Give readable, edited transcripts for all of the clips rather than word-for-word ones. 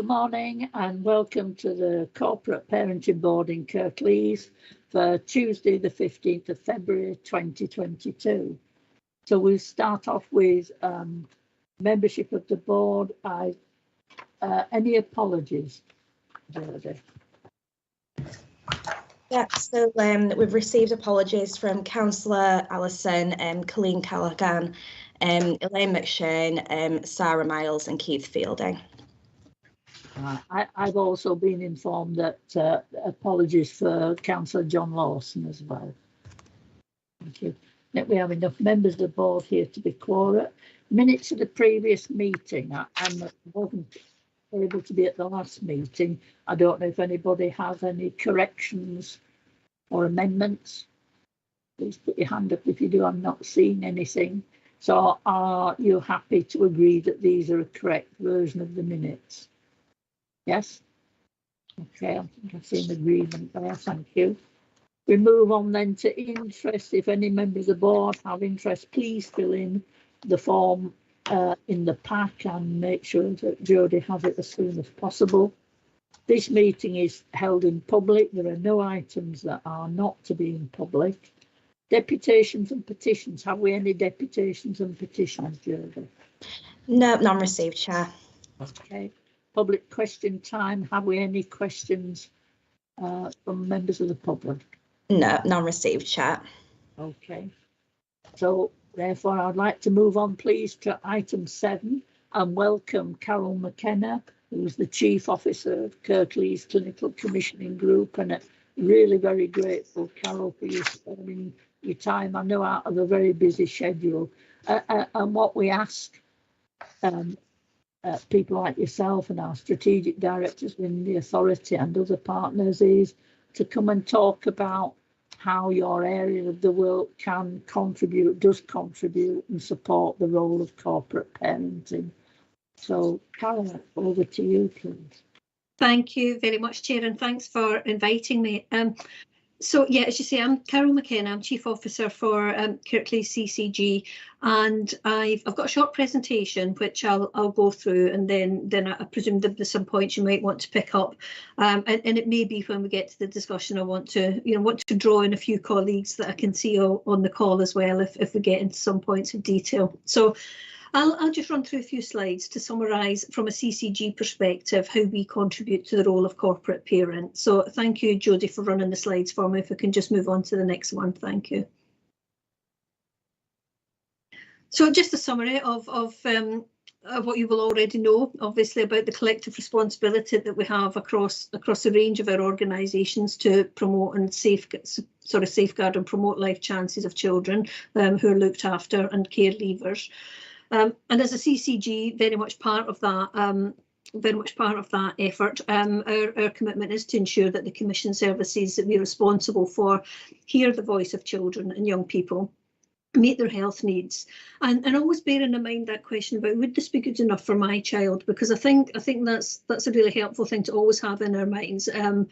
Good morning and welcome to the Corporate Parenting Board in Kirklees for Tuesday the 15th of February 2022. So we'll start off with membership of the board. Any apologies, Jodie? Yeah, so we've received apologies from Councillor Allison, Colleen Callaghan, Elaine McShane, Sarah Miles and Keith Fielding. I've also been informed that apologies for Councillor John Lawson as well. Thank you. That we have enough members of the board here to be quorum. Minutes of the previous meeting. I wasn't able to be at the last meeting. I don't know if anybody has any corrections or amendments. Please put your hand up if you do. I'm not seeing anything. So are you happy to agree that these are a correct version of the minutes? Yes? Okay, I think I've seen agreement there, thank you. We move on then to interest. If any members of the board have interest, please fill in the form in the pack and make sure that Jodie has it as soon as possible. This meeting is held in public. There are no items that are not to be in public. Deputations and petitions. Have we any deputations and petitions, Jodie? No, none received, Chair. Okay. Public question time. Have we any questions from members of the public? No, none received, Chair. Okay. So therefore, I'd like to move on, please, to item 7 and welcome Carol McKenna, who's the Chief Officer of Kirklees Clinical Commissioning Group, and really very grateful, Carol, for you spending your time, I know, out of a very busy schedule. And what we ask people like yourself and our strategic directors within the authority and other partners is to come and talk about how your area of the world does contribute and support the role of corporate parenting. So Carol, over to you, please. Thank you very much, Chair, and thanks for inviting me. So yeah, as you say, I'm Carol McKenna. I'm Chief Officer for Kirkleese Ccg, and I've got a short presentation which I'll go through, and then I presume that there's some points you might want to pick up, and it may be when we get to the discussion I want to draw in a few colleagues that I can see on the call as well if we get into some points of detail. So I'll just run through a few slides to summarise from a CCG perspective how we contribute to the role of corporate parent. So thank you, Jodie, for running the slides for me. If we can just move on to the next one, thank you. So just a summary of what you will already know, obviously, about the collective responsibility that we have across a range of our organisations to promote and safeguard and promote life chances of children who are looked after and care leavers. And as a CCG, very much part of that effort, our commitment is to ensure that the Commission services that we're responsible for hear the voice of children and young people, meet their health needs, and always bearing in mind that question about would this be good enough for my child, because I think that's a really helpful thing to always have in our minds, and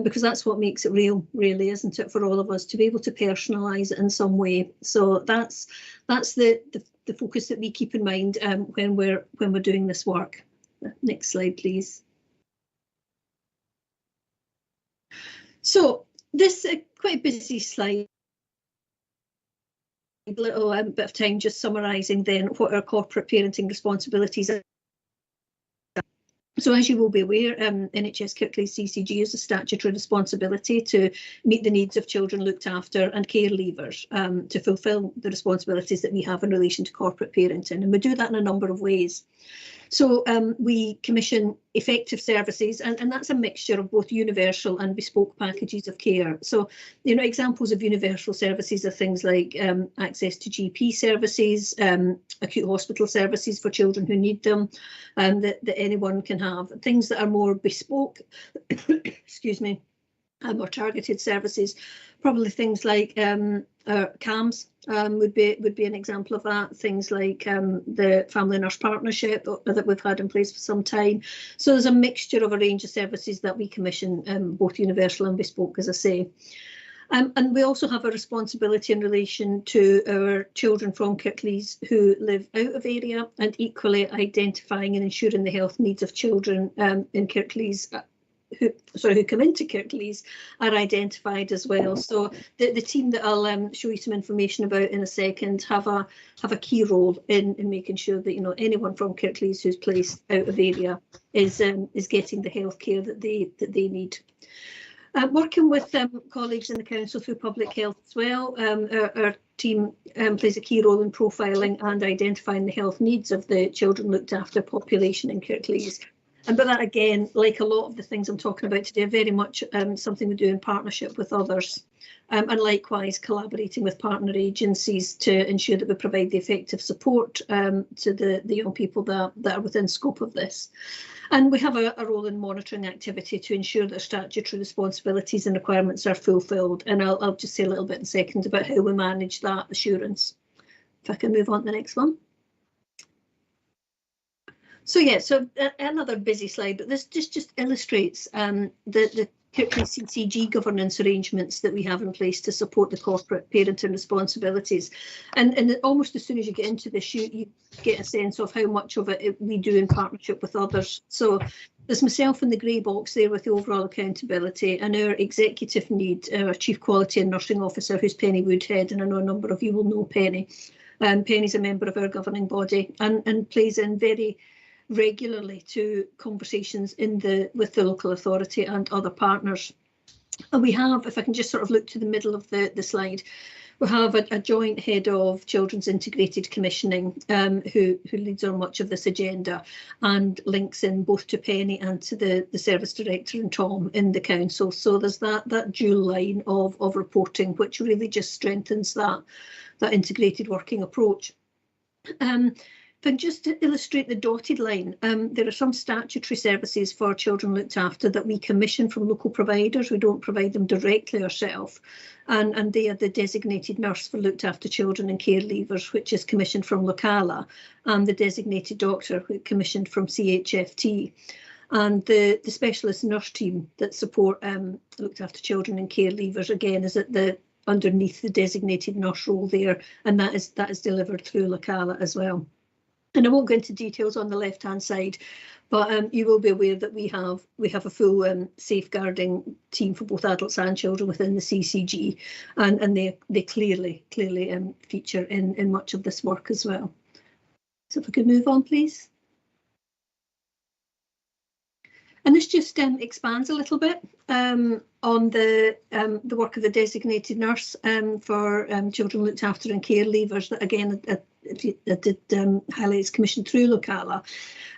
because that's what makes it real, really, isn't it, for all of us to be able to personalise it in some way. So that's the focus that we keep in mind when we're doing this work. Next slide, please. So this is quite a busy slide. A little bit of time just summarising then what our corporate parenting responsibilities are. So as you will be aware, NHS Kirklees CCG has a statutory responsibility to meet the needs of children looked after and care leavers, to fulfil the responsibilities that we have in relation to corporate parenting, and we do that in a number of ways. So we commission effective services, and that's a mixture of both universal and bespoke packages of care. So, examples of universal services are things like access to GP services, acute hospital services for children who need them, that anyone can have. Things that are more bespoke, excuse me, more targeted services, probably things like CAMS would be an example of that. Things like the Family Nurse Partnership that we've had in place for some time. So there's a mixture of a range of services that we commission, both universal and bespoke, as I say. And we also have a responsibility in relation to our children from Kirklees who live out of area, and equally identifying and ensuring the health needs of children in Kirklees who come into Kirklees are identified as well. So the team that I'll show you some information about in a second have a key role in making sure that, you know, anyone from Kirklees who's placed out of area is getting the health care that they need. Working with colleagues in the council through public health as well, our team plays a key role in profiling and identifying the health needs of the children looked after population in Kirklees. And but that, again, like a lot of the things I'm talking about today, very much something we do in partnership with others, and likewise collaborating with partner agencies to ensure that we provide the effective support to the young people that are within scope of this. And we have a role in monitoring activity to ensure that statutory responsibilities and requirements are fulfilled. And I'll just say a little bit in a second about how we manage that assurance. If I can move on to the next one. So yeah, so another busy slide, but this just illustrates the Kirklees Ccg Governance Arrangements that we have in place to support the corporate parenting responsibilities. And almost as soon as you get into this, you get a sense of how much of it we do in partnership with others. So there's myself in the grey box there with the overall accountability, and our executive lead, our Chief Quality and Nursing Officer, who's Penny Woodhead, and I know a number of you will know Penny. Penny's a member of our governing body and plays in very regularly to conversations with the local authority and other partners. And we have, if I can just sort of look to the middle of the slide, we have a joint head of Children's Integrated Commissioning who leads on much of this agenda and links in both to Penny and to the service director and Tom in the council. So there's that dual line of reporting, which really just strengthens that integrated working approach. But just to illustrate the dotted line, there are some statutory services for children looked after that we commission from local providers. We don't provide them directly ourselves. And they are the designated nurse for looked after children and care leavers, which is commissioned from Locala, and the designated doctor commissioned from CHFT. And the specialist nurse team that support looked after children and care leavers, again, is at underneath the designated nurse role there, and that is delivered through Locala as well. And I won't go into details on the left-hand side, but you will be aware that we have a full safeguarding team for both adults and children within the CCG, and they clearly feature in much of this work as well. So if we could move on, please. And this just expands a little bit on the work of the designated nurse for children looked after and care leavers. That again, I did highlight is commissioned through Locala,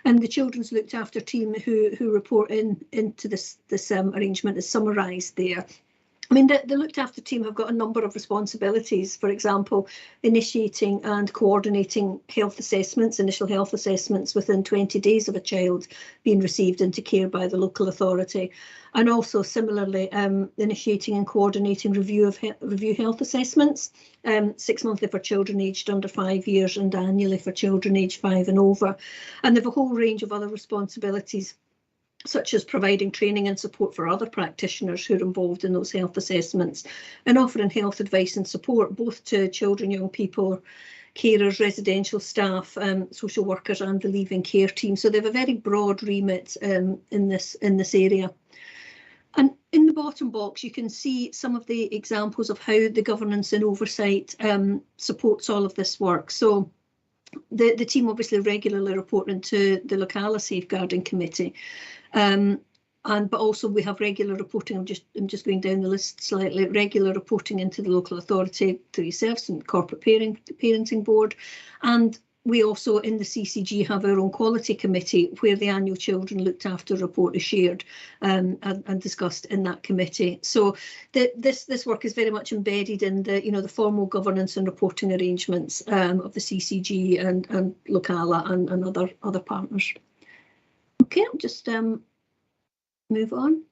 and the children's looked after team who report into this arrangement is summarised there. I mean, the looked after team have got a number of responsibilities, for example, initiating and coordinating health assessments, initial health assessments within 20 days of a child being received into care by the local authority, and also similarly initiating and coordinating review health assessments, 6 monthly for children aged under 5 years and annually for children aged 5 and over. And they have a whole range of other responsibilities, such as providing training and support for other practitioners who are involved in those health assessments, and offering health advice and support both to children, young people, carers, residential staff, social workers and the leaving care team. So they have a very broad remit in this area. And in the bottom box, you can see some of the examples of how the governance and oversight supports all of this work. So the team obviously regularly reporting to the Locala Safeguarding Committee, but also we have regular reporting. I'm just going down the list slightly. Regular reporting into the local authority through yourselves and corporate parenting board, and we also in the CCG have our own quality committee where the annual children looked after report is shared and discussed in that committee. So this work is very much embedded in the formal governance and reporting arrangements of the CCG and Locala and other partners. Okay, I'll just move on.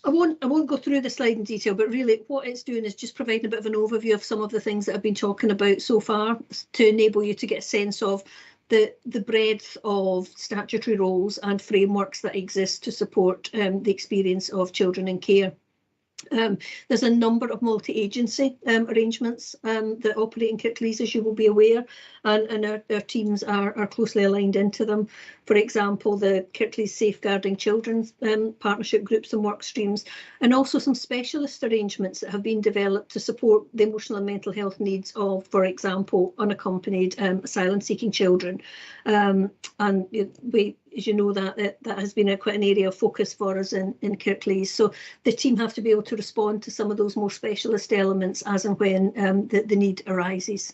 I won't go through the slide in detail, but really what it's doing is just providing a bit of an overview of some of the things that I've been talking about so far to enable you to get a sense of the breadth of statutory roles and frameworks that exist to support the experience of children in care. There's a number of multi-agency arrangements that operate in Kirklees, as you will be aware, and our teams are closely aligned into them. For example, the Kirklees Safeguarding Children's partnership groups and work streams, and also some specialist arrangements that have been developed to support the emotional and mental health needs of, for example, unaccompanied asylum-seeking children. And we, as you know, that has been quite an area of focus for us in Kirklees. So the team have to be able to respond to some of those more specialist elements as and when the need arises.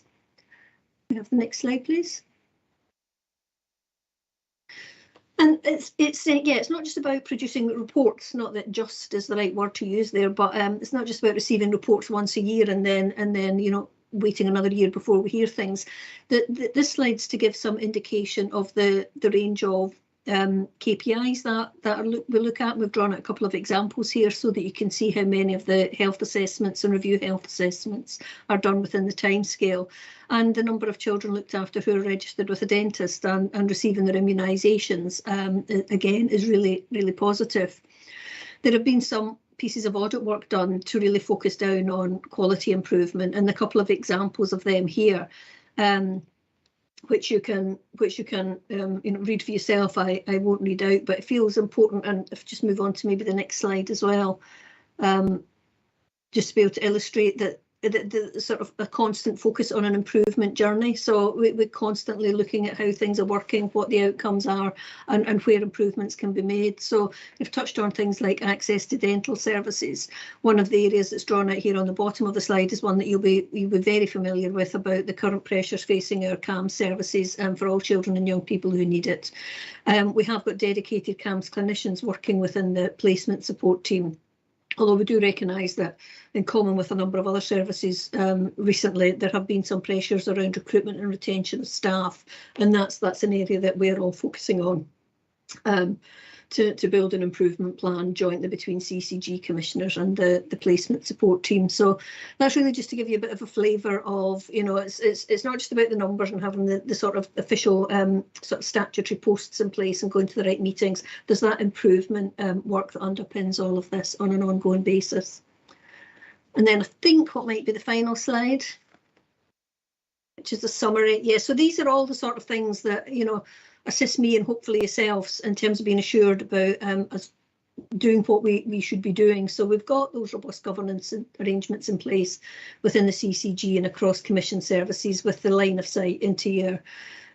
We have the next slide, please. And it's not just about producing reports, not that just is the right word to use there, but it's not just about receiving reports once a year and then you know, waiting another year before we hear things. This slide's to give some indication of the range of KPIs that we look at. We've drawn out a couple of examples here so that you can see how many of the health assessments and review health assessments are done within the timescale, and the number of children looked after who are registered with a dentist and receiving their immunisations, again, is really, really positive. There have been some pieces of audit work done to really focus down on quality improvement, and a couple of examples of them here, which you can you know, read for yourself. I won't read out, but it feels important. And if just move on to maybe the next slide as well, just to be able to illustrate that the sort of a constant focus on an improvement journey. So we're constantly looking at how things are working, what the outcomes are, and where improvements can be made. So we've touched on things like access to dental services. One of the areas that's drawn out here on the bottom of the slide is one that you'll be very familiar with, about the current pressures facing our CAMS services for all children and young people who need it. We have got dedicated CAMS clinicians working within the placement support team. Although we do recognise that, in common with a number of other services recently, there have been some pressures around recruitment and retention of staff, and that's an area that we're all focusing on to build an improvement plan jointly between CCG commissioners and the placement support team. So that's really just to give you a bit of a flavour of, you know, it's not just about the numbers and having the sort of official sort of statutory posts in place and going to the right meetings. There's that improvement work that underpins all of this on an ongoing basis. And then I think what might be the final slide, which is the summary. Yeah, so these are all the sort of things that, you know, assist me and hopefully yourselves in terms of being assured about us doing what we should be doing. So we've got those robust governance arrangements in place within the CCG and across commission services, with the line of sight into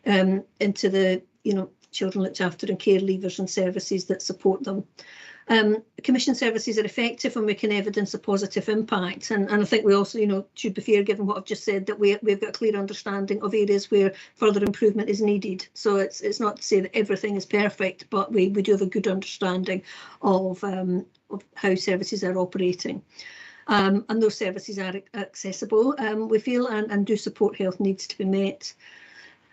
the, you know, children looked after and care leavers and services that support them. Commission services are effective and we can evidence a positive impact, and I think we also, you know, should be fair, given what I've just said, that we've got a clear understanding of areas where further improvement is needed. So it's not to say that everything is perfect, but we do have a good understanding of how services are operating, and those services are accessible, we feel, and do support health needs to be met.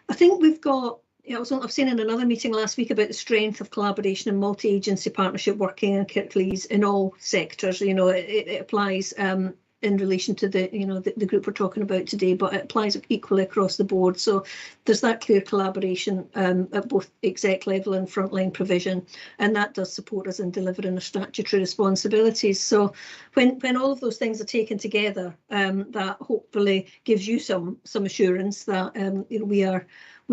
I think we've got, I've seen in another meeting last week about the strength of collaboration and multi-agency partnership working in Kirklees in all sectors. You know, it applies in relation to the, you know, the group we're talking about today, but it applies equally across the board. So there's that clear collaboration at both exec level and frontline provision, and that does support us in delivering our statutory responsibilities. So when all of those things are taken together, that hopefully gives you some assurance that you know, we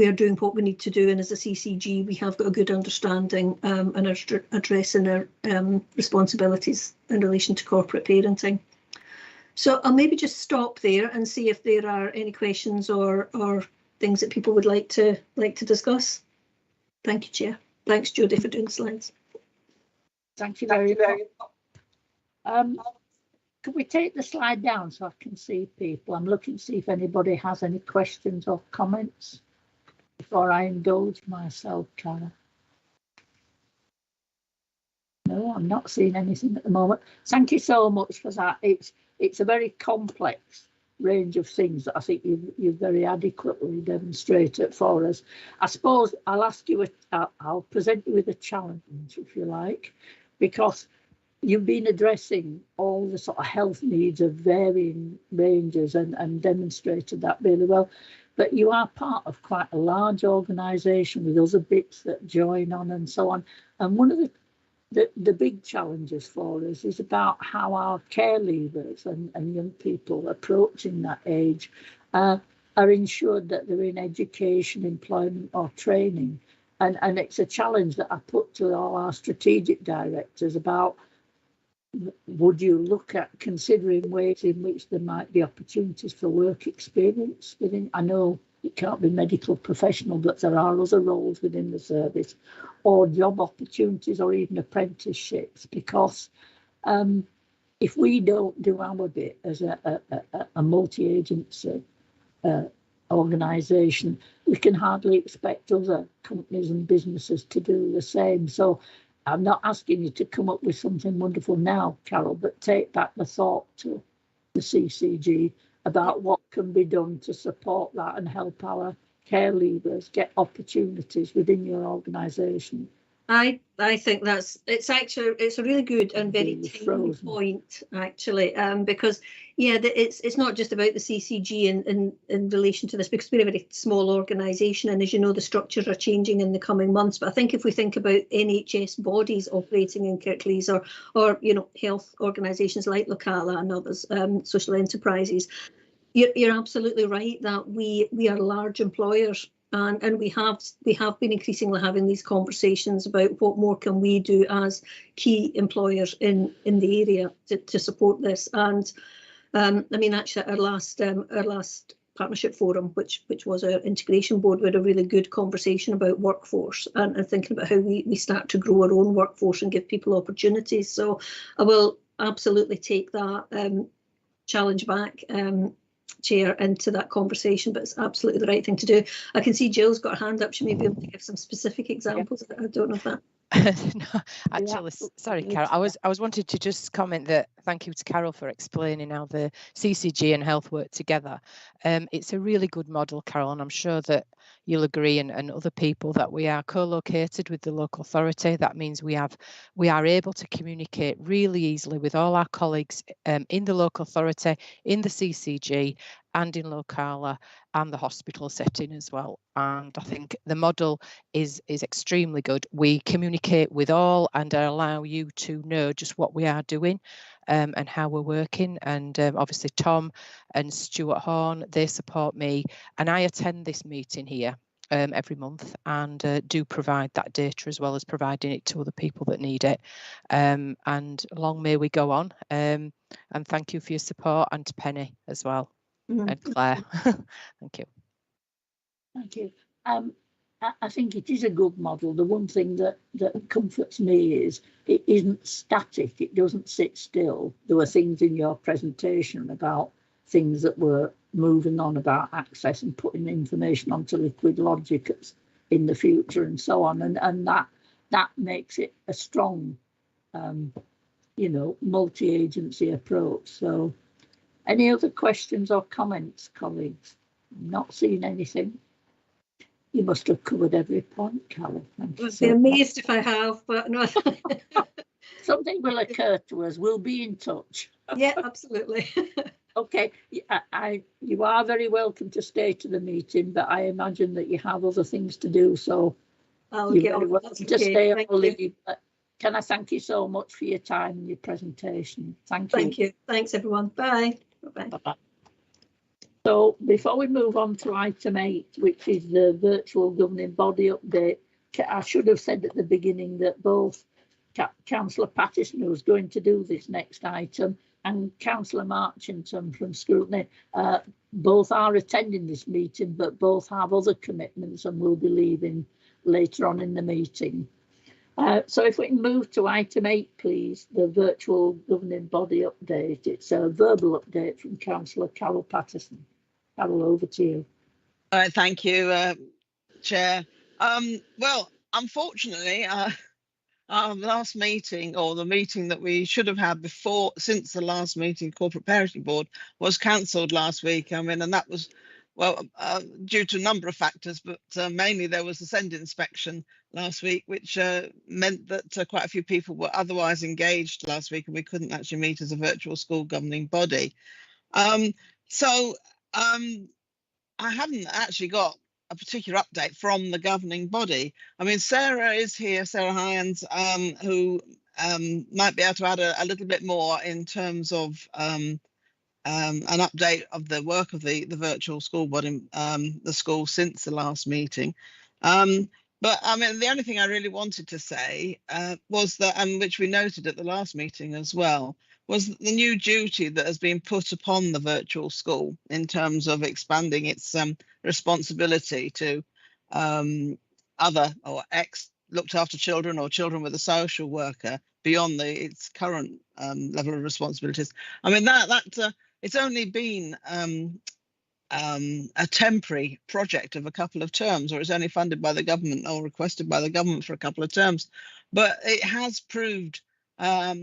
are doing what we need to do, and as a CCG we have got a good understanding and are addressing our responsibilities in relation to corporate parenting. So I'll maybe just stop there and see if there are any questions or things that people would like to discuss. Thank you, Chair. Thanks, Jodie, for doing the slides. Thank you very much. Could we take the slide down so I can see people? I'm looking to see if anybody has any questions or comments before I indulge myself, Cara. No, I'm not seeing anything at the moment. Thank you so much for that. It's a very complex range of things that I think you've very adequately demonstrated for us. I suppose I'll ask you, I'll present you with a challenge, if you like, because you've been addressing all the sort of health needs of varying ranges and demonstrated that really well. but you are part of quite a large organisation with other bits that join on and so on. And one of the big challenges for us is about how our care leavers and young people approaching that age are ensured that they're in education, employment or training. And it's a challenge that I put to all our strategic directors about, would you look at considering ways in which there might be opportunities for work experience within? I know it can't be medical professional, but there are other roles within the service, or job opportunities, or even apprenticeships, because if we don't do our bit as a multi-agency organisation, we can hardly expect other companies and businesses to do the same. So I'm not asking you to come up with something wonderful now, Carol, but take back the thought to the CCG about what can be done to support that and help our care leavers get opportunities within your organisation. I think it's a really good and very timely point, actually, because it's not just about the CCG in relation to this, because we're a very small organisation, and as you know, the structures are changing in the coming months. But I think if we think about NHS bodies operating in Kirklees, or health organisations like Locala and others, social enterprises, you're absolutely right that we are large employers. And we have been increasingly having these conversations about what more can we do as key employers in the area to support this. And I mean, actually, our last partnership forum, which was our integration board, we had a really good conversation about workforce and thinking about how we start to grow our own workforce and give people opportunities. So I will absolutely take that challenge back, Chair, into that conversation, but it's absolutely the right thing to do. I can see Jill's got her hand up. She may be able to give some specific examples. I don't know if that. No, actually, sorry, Carol. I was wanted to just comment that thank you to Carol for explaining how the CCG and health work together. It's a really good model, Carol, and I'm sure that you'll agree, and other people, that we are co-located with the local authority. That means we are able to communicate really easily with all our colleagues in the local authority, in the CCG, and in Locala and the hospital setting as well. And I think the model is extremely good. We communicate with all and allow you to know just what we are doing and how we're working. And obviously Tom and Stuart Horn, they support me, and I attend this meeting here every month and do provide that data as well as providing it to other people that need it. And long may we go on. And thank you for your support, and to Penny as well. And Claire. Thank you. Thank you. I think it is a good model. The one thing that comforts me is it isn't static. It doesn't sit still. There were things in your presentation about things that were moving on, about access and putting information onto Liquid Logic in the future and so on. And that makes it a strong, multi-agency approach. So any other questions or comments, colleagues? Not seeing anything. You must have covered every point, Carol. I'd be amazed if I have, but no. Something will occur to us. We'll be in touch. Yeah, absolutely. Okay, you are very welcome to stay to the meeting, but I imagine that you have other things to do, so you're very welcome to stay or leave. Can I thank you so much for your time and your presentation? Thank you. Thank you. Thanks, everyone. Bye. Bye-bye. Bye-bye. So before we move on to item 8, which is the virtual governing body update, I should have said at the beginning that both Councillor Pattison, who was going to do this next item, and Councillor Marchington from Scrutiny, both are attending this meeting, but both have other commitments and will be leaving later on in the meeting. So if we can move to item 8, please, the virtual governing body update. It's a verbal update from Councillor Carol Pattison. Carol, over to you. All right, thank you, Chair. Well, unfortunately, our last meeting, or the meeting that we should have had since the last meeting, Corporate Parenting Board, was cancelled last week. I mean, and that was, well, due to a number of factors, but mainly there was a SEND inspection last week, which meant that quite a few people were otherwise engaged last week, and we couldn't actually meet as a virtual school governing body. I haven't actually got a particular update from the governing body. I mean, Sarah is here, Sarah Hyans, who might be able to add a little bit more in terms of an update of the work of the virtual school body, the school since the last meeting. But I mean, the only thing I really wanted to say was that, and which we noted at the last meeting as well, was the new duty that has been put upon the virtual school in terms of expanding its responsibility to other or looked after children or children with a social worker beyond its current level of responsibilities. I mean, that it's only been a temporary project of a couple of terms, or it's only funded by the government or requested by the government for a couple of terms, but it has proved a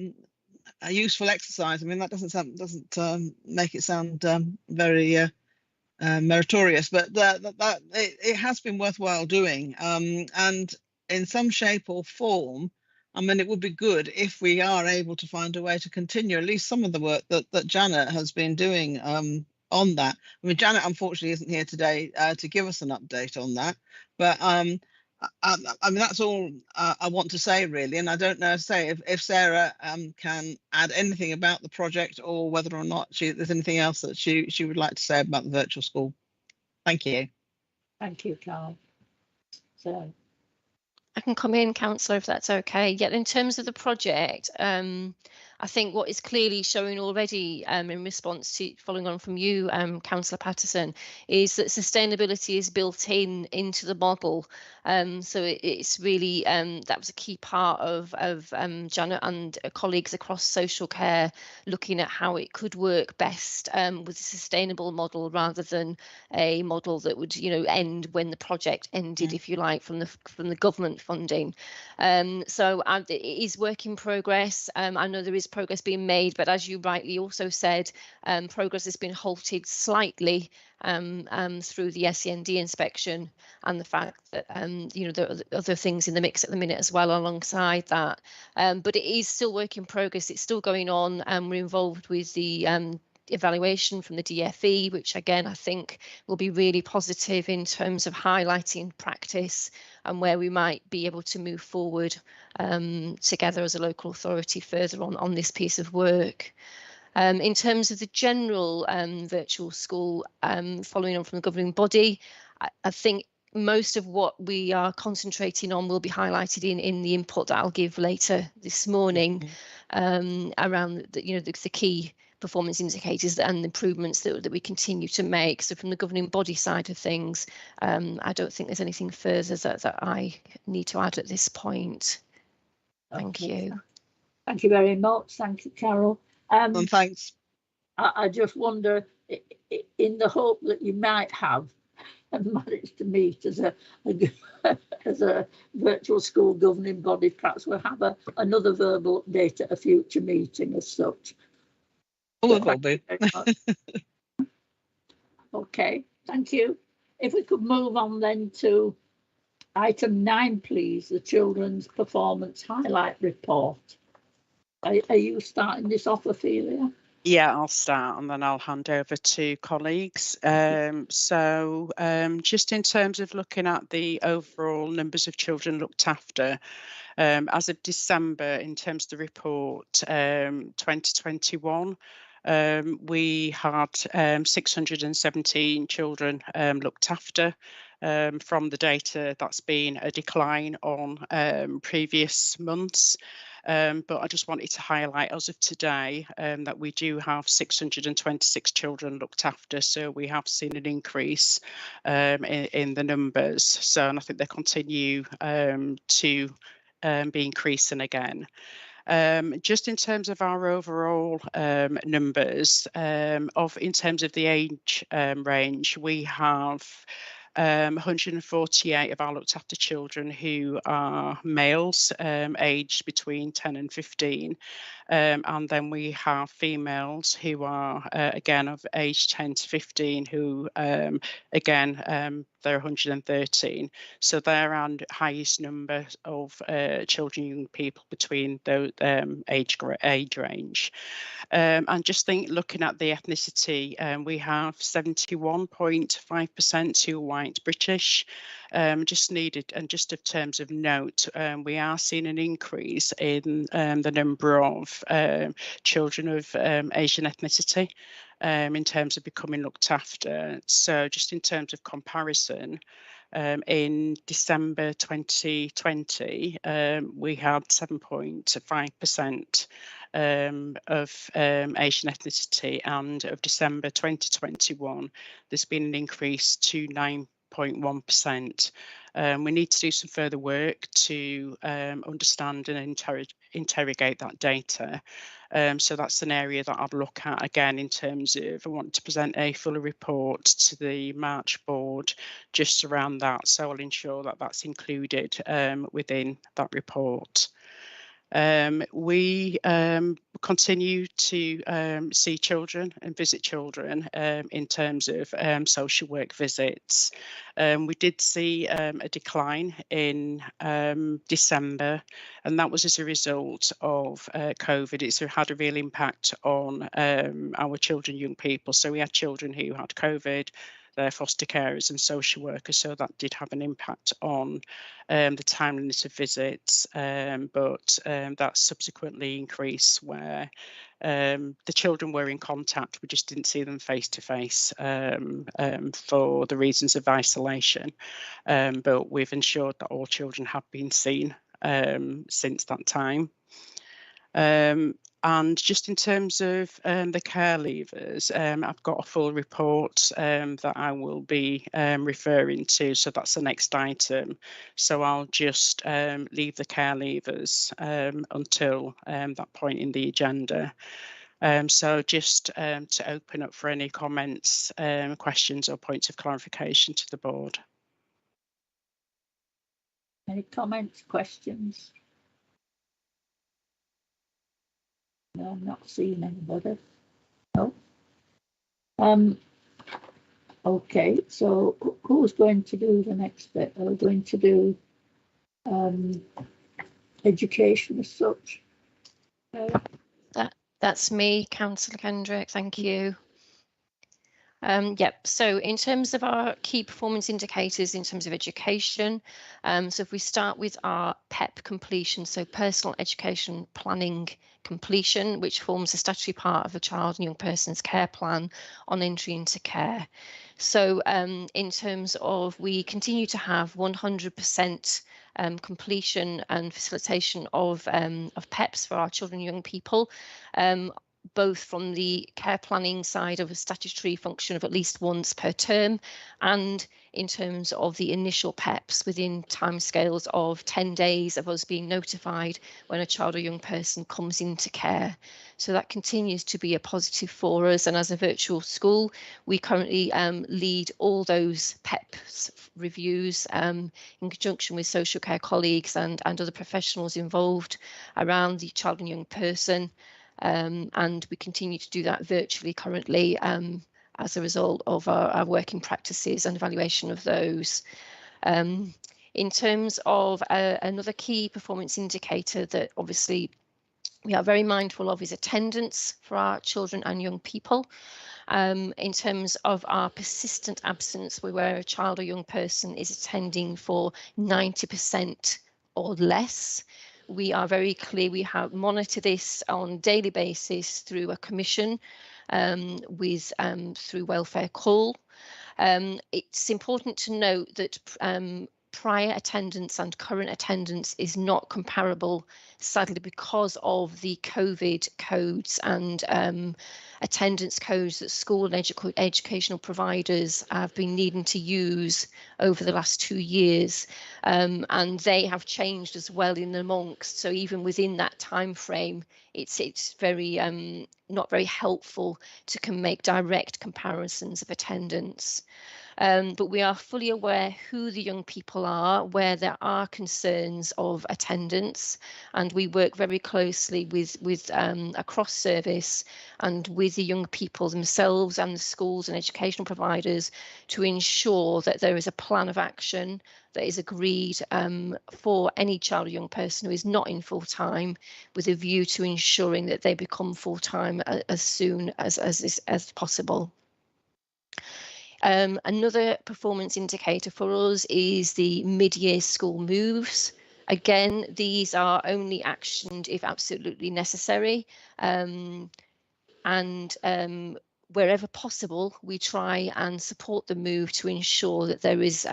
useful exercise. I mean, that doesn't make it sound very meritorious, but it has been worthwhile doing, and in some shape or form. I mean, it would be good if we are able to find a way to continue at least some of the work that Janet has been doing on that. I mean, Janet unfortunately isn't here today to give us an update on that, but I mean, that's all I want to say really, and I don't know, if Sarah can add anything about the project, or whether or not there's anything else that she would like to say about the virtual school. Thank you. Thank you, Carl. So I can come in, Councillor, if that's okay. Yeah, in terms of the project, I think what is clearly showing already in response to following on from you, Councillor Patterson, is that sustainability is built into the model. So it's really, that was a key part of Janet and colleagues across social care, looking at how it could work best with a sustainable model rather than a model that would, end when the project ended, if you like, from the government funding. So it is work in progress. I know there is progress being made, but as you rightly also said, progress has been halted slightly through the SEND inspection and the fact that there are other things in the mix at the minute as well alongside that. But it is still work in progress. It's still going on, and we're involved with the evaluation from the DFE, which again I think will be really positive in terms of highlighting practice and where we might be able to move forward together as a local authority further on this piece of work. In terms of the general virtual school, following on from the governing body, I think most of what we are concentrating on will be highlighted in the input that I'll give later this morning around the key performance indicators and improvements that we continue to make. So from the governing body side of things, I don't think there's anything further that I need to add at this point. Thank you. Thank you very much. Thank you, Carol. And thanks. I just wonder, in the hope that you might have managed to meet as a virtual school governing body, perhaps we'll have another verbal update at a future meeting as such. Oh, it will be. Okay, thank you. If we could move on then to item 9, please, the Children's Performance Highlight Report. Are you starting this off, Ophelia? Yeah, I'll start and then I'll hand over to colleagues. So just in terms of looking at the overall numbers of children looked after, as of December, in terms of the report, 2021, we had 617 children looked after. From the data, that's been a decline on previous months. But I just wanted to highlight as of today that we do have 626 children looked after. So we have seen an increase in the numbers. So, and I think they continue to be increasing again. Just in terms of our overall numbers, in terms of the age range, we have 148 of our looked after children who are males, aged between 10 and 15. And then we have females who are, again, of age 10 to 15, who, again, they're 113. So they're our highest number of children, young people between those age range. And just looking at the ethnicity, we have 71.5% who are white British. Just in terms of note, we are seeing an increase in the number of children of Asian ethnicity in terms of becoming looked after. So just in terms of comparison, in December 2020, we had 7.5% of Asian ethnicity, and of December 2021, there's been an increase to 9.1%. We need to do some further work to understand and interrogate that data. So that's an area that I'd look at again in terms of I want to present a fuller report to the March board just around that. So I'll ensure that that's included within that report. We continue to see children and visit children in terms of social work visits. We did see a decline in December, and that was as a result of COVID. It's had a real impact on our children, young people. So we had children who had COVID, their foster carers and social workers, so that did have an impact on the timeliness of visits, but that subsequently increased where the children were in contact, we just didn't see them face to face for the reasons of isolation, but we've ensured that all children have been seen since that time. And just in terms of the care leavers, I've got a full report that I will be referring to. So that's the next item. So I'll just leave the care leavers until that point in the agenda. So just to open up for any comments, questions or points of clarification to the board. Any comments, questions? No, I'm not seeing anybody. No. Okay, so who's going to do the next bit? Are we going to do education as such? That's me, Councillor Kendrick. Thank you. Yep, so in terms of our key performance indicators in terms of education, so if we start with our PEP completion, so personal education planning completion, which forms a statutory part of a child and young person's care plan on entry into care. So in terms of, we continue to have 100% completion and facilitation of PEPs for our children and young people, both from the care planning side of a statutory function of at least once per term, and in terms of the initial PEPs within timescales of 10 days of us being notified when a child or young person comes into care. So that continues to be a positive for us, and as a virtual school, we currently lead all those PEPs reviews in conjunction with social care colleagues and other professionals involved around the child and young person. And we continue to do that virtually currently as a result of our working practices and evaluation of those. In terms of another key performance indicator that obviously we are very mindful of is attendance for our children and young people. In terms of our persistent absence, where a child or young person is attending for 90% or less. We are very clear, we have monitor this on a daily basis through a commission through welfare call. It's important to note that prior attendance and current attendance is not comparable, sadly, because of the COVID codes and attendance codes that school and educational providers have been needing to use over the last 2 years, and they have changed as well in amongst. So even within that time frame, it's very not very helpful to make direct comparisons of attendance. But we are fully aware who the young people are, where there are concerns of attendance, and we work very closely with across service and with the young people themselves and the schools and educational providers to ensure that there is a plan of action that is agreed for any child or young person who is not in full-time, with a view to ensuring that they become full-time as soon as possible. Another performance indicator for us is the mid-year school moves. Again, these are only actioned if absolutely necessary, and wherever possible, we try and support the move to ensure that there is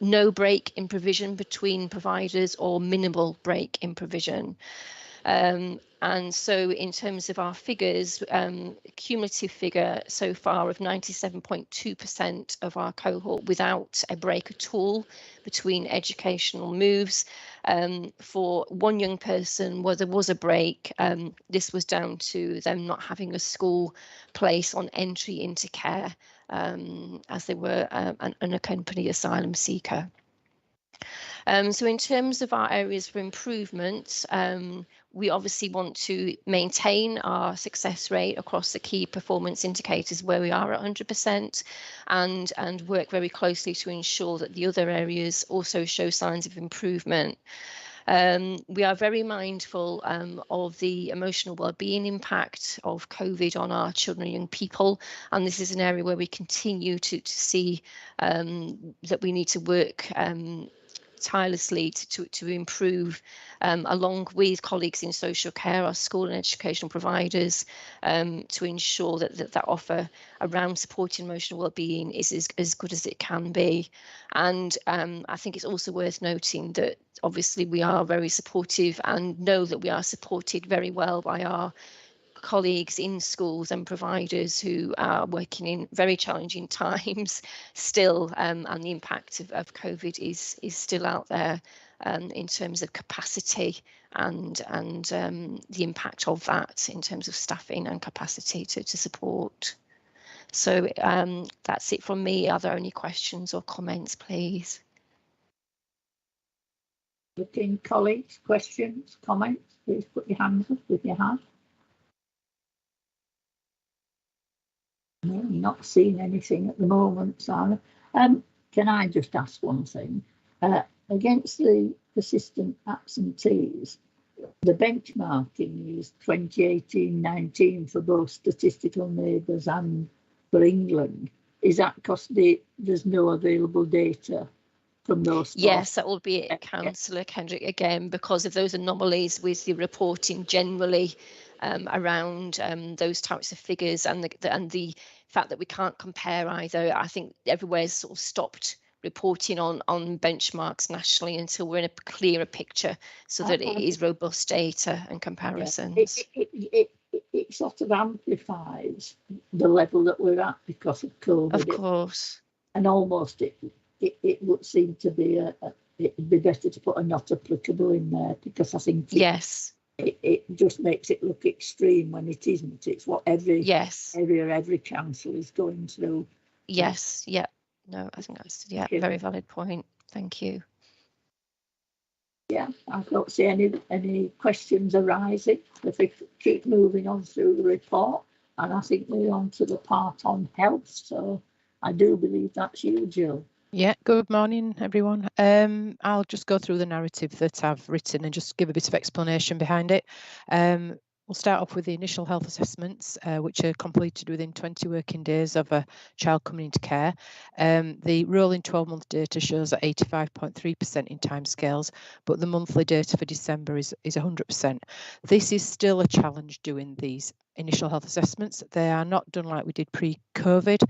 no break in provision between providers or minimal break in provision. And so in terms of our figures, cumulative figure so far of 97.2% of our cohort without a break at all between educational moves. For one young person where there was a break, this was down to them not having a school place on entry into care, as they were an unaccompanied asylum seeker. So in terms of our areas for improvement, we obviously want to maintain our success rate across the key performance indicators where we are at 100%, and work very closely to ensure that the other areas also show signs of improvement. We are very mindful of the emotional well-being impact of COVID on our children and young people, and this is an area where we continue to see that we need to work tirelessly to improve, along with colleagues in social care, our school and educational providers, to ensure that offer around supporting emotional well-being is as good as it can be. And I think it's also worth noting that obviously we are very supportive and know that we are supported very well by our colleagues in schools and providers who are working in very challenging times still, and the impact of COVID is still out there in terms of capacity and the impact of that in terms of staffing and capacity to support. So that's it from me. Are there any questions or comments, please? Looking, colleagues, questions, comments, please put your hands up if you have. No, not seeing anything at the moment, Sarah. Can I just ask one thing? Against the persistent absentees, the benchmarking is 2018-19 for both statistical neighbours and for England. Is that because there's no available data from those? Yes, that will be it, Councillor Kendrick, again, because of those anomalies with the reporting generally around those types of figures, and the fact that we can't compare either. I think everywhere's sort of stopped reporting on benchmarks nationally until we're in a clearer picture, so that it is robust data and comparisons. It sort of amplifies the level that we're at because of COVID. Of course. And almost it would seem to be it'd be better to put a not applicable in there, because I think yes, it just makes it look extreme when it isn't. It's what every council is going through. Yes, yeah. No, I think that's very valid point. Thank you. Yeah, I don't see any questions arising. If we keep moving on through the report, and I think we're on to the part on health. So I do believe that's you, Jill. Yeah, good morning, everyone. I'll just go through the narrative that I've written and just give a bit of explanation behind it. We'll start off with the initial health assessments, which are completed within 20 working days of a child coming into care. The rolling 12-month data shows that 85.3% in timescales, but the monthly data for December is 100%. This is still a challenge doing these initial health assessments. They are not done like we did pre-COVID.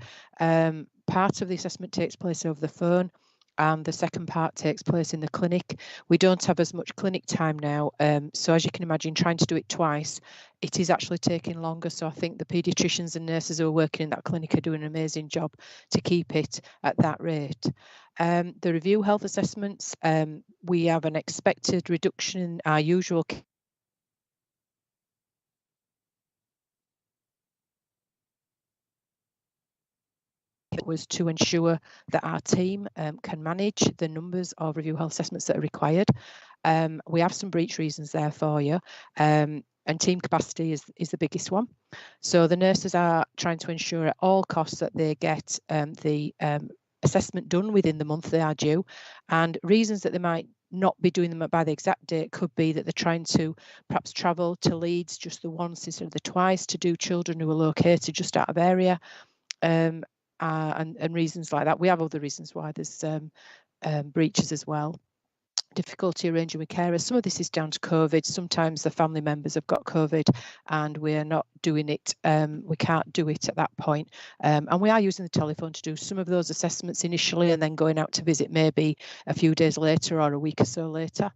Part of the assessment takes place over the phone, and the second part takes place in the clinic. We don't have as much clinic time now, so as you can imagine, trying to do it twice, it is actually taking longer. So I think the paediatricians and nurses who are working in that clinic are doing an amazing job to keep it at that rate. The review health assessments, we have an expected reduction in our usual was to ensure that our team can manage the numbers of review health assessments that are required. We have some breach reasons there for you, and team capacity is the biggest one. So the nurses are trying to ensure at all costs that they get the assessment done within the month they are due, and reasons that they might not be doing them by the exact date could be that they're trying to perhaps travel to Leeds just the once instead of the twice to do children who are located just out of area. And reasons like that. We have other reasons why there's breaches as well. Difficulty arranging with carers. Some of this is down to COVID. Sometimes the family members have got COVID and we're not doing it. We can't do it at that point. And we are using the telephone to do some of those assessments initially and then going out to visit maybe a few days later or a week or so later.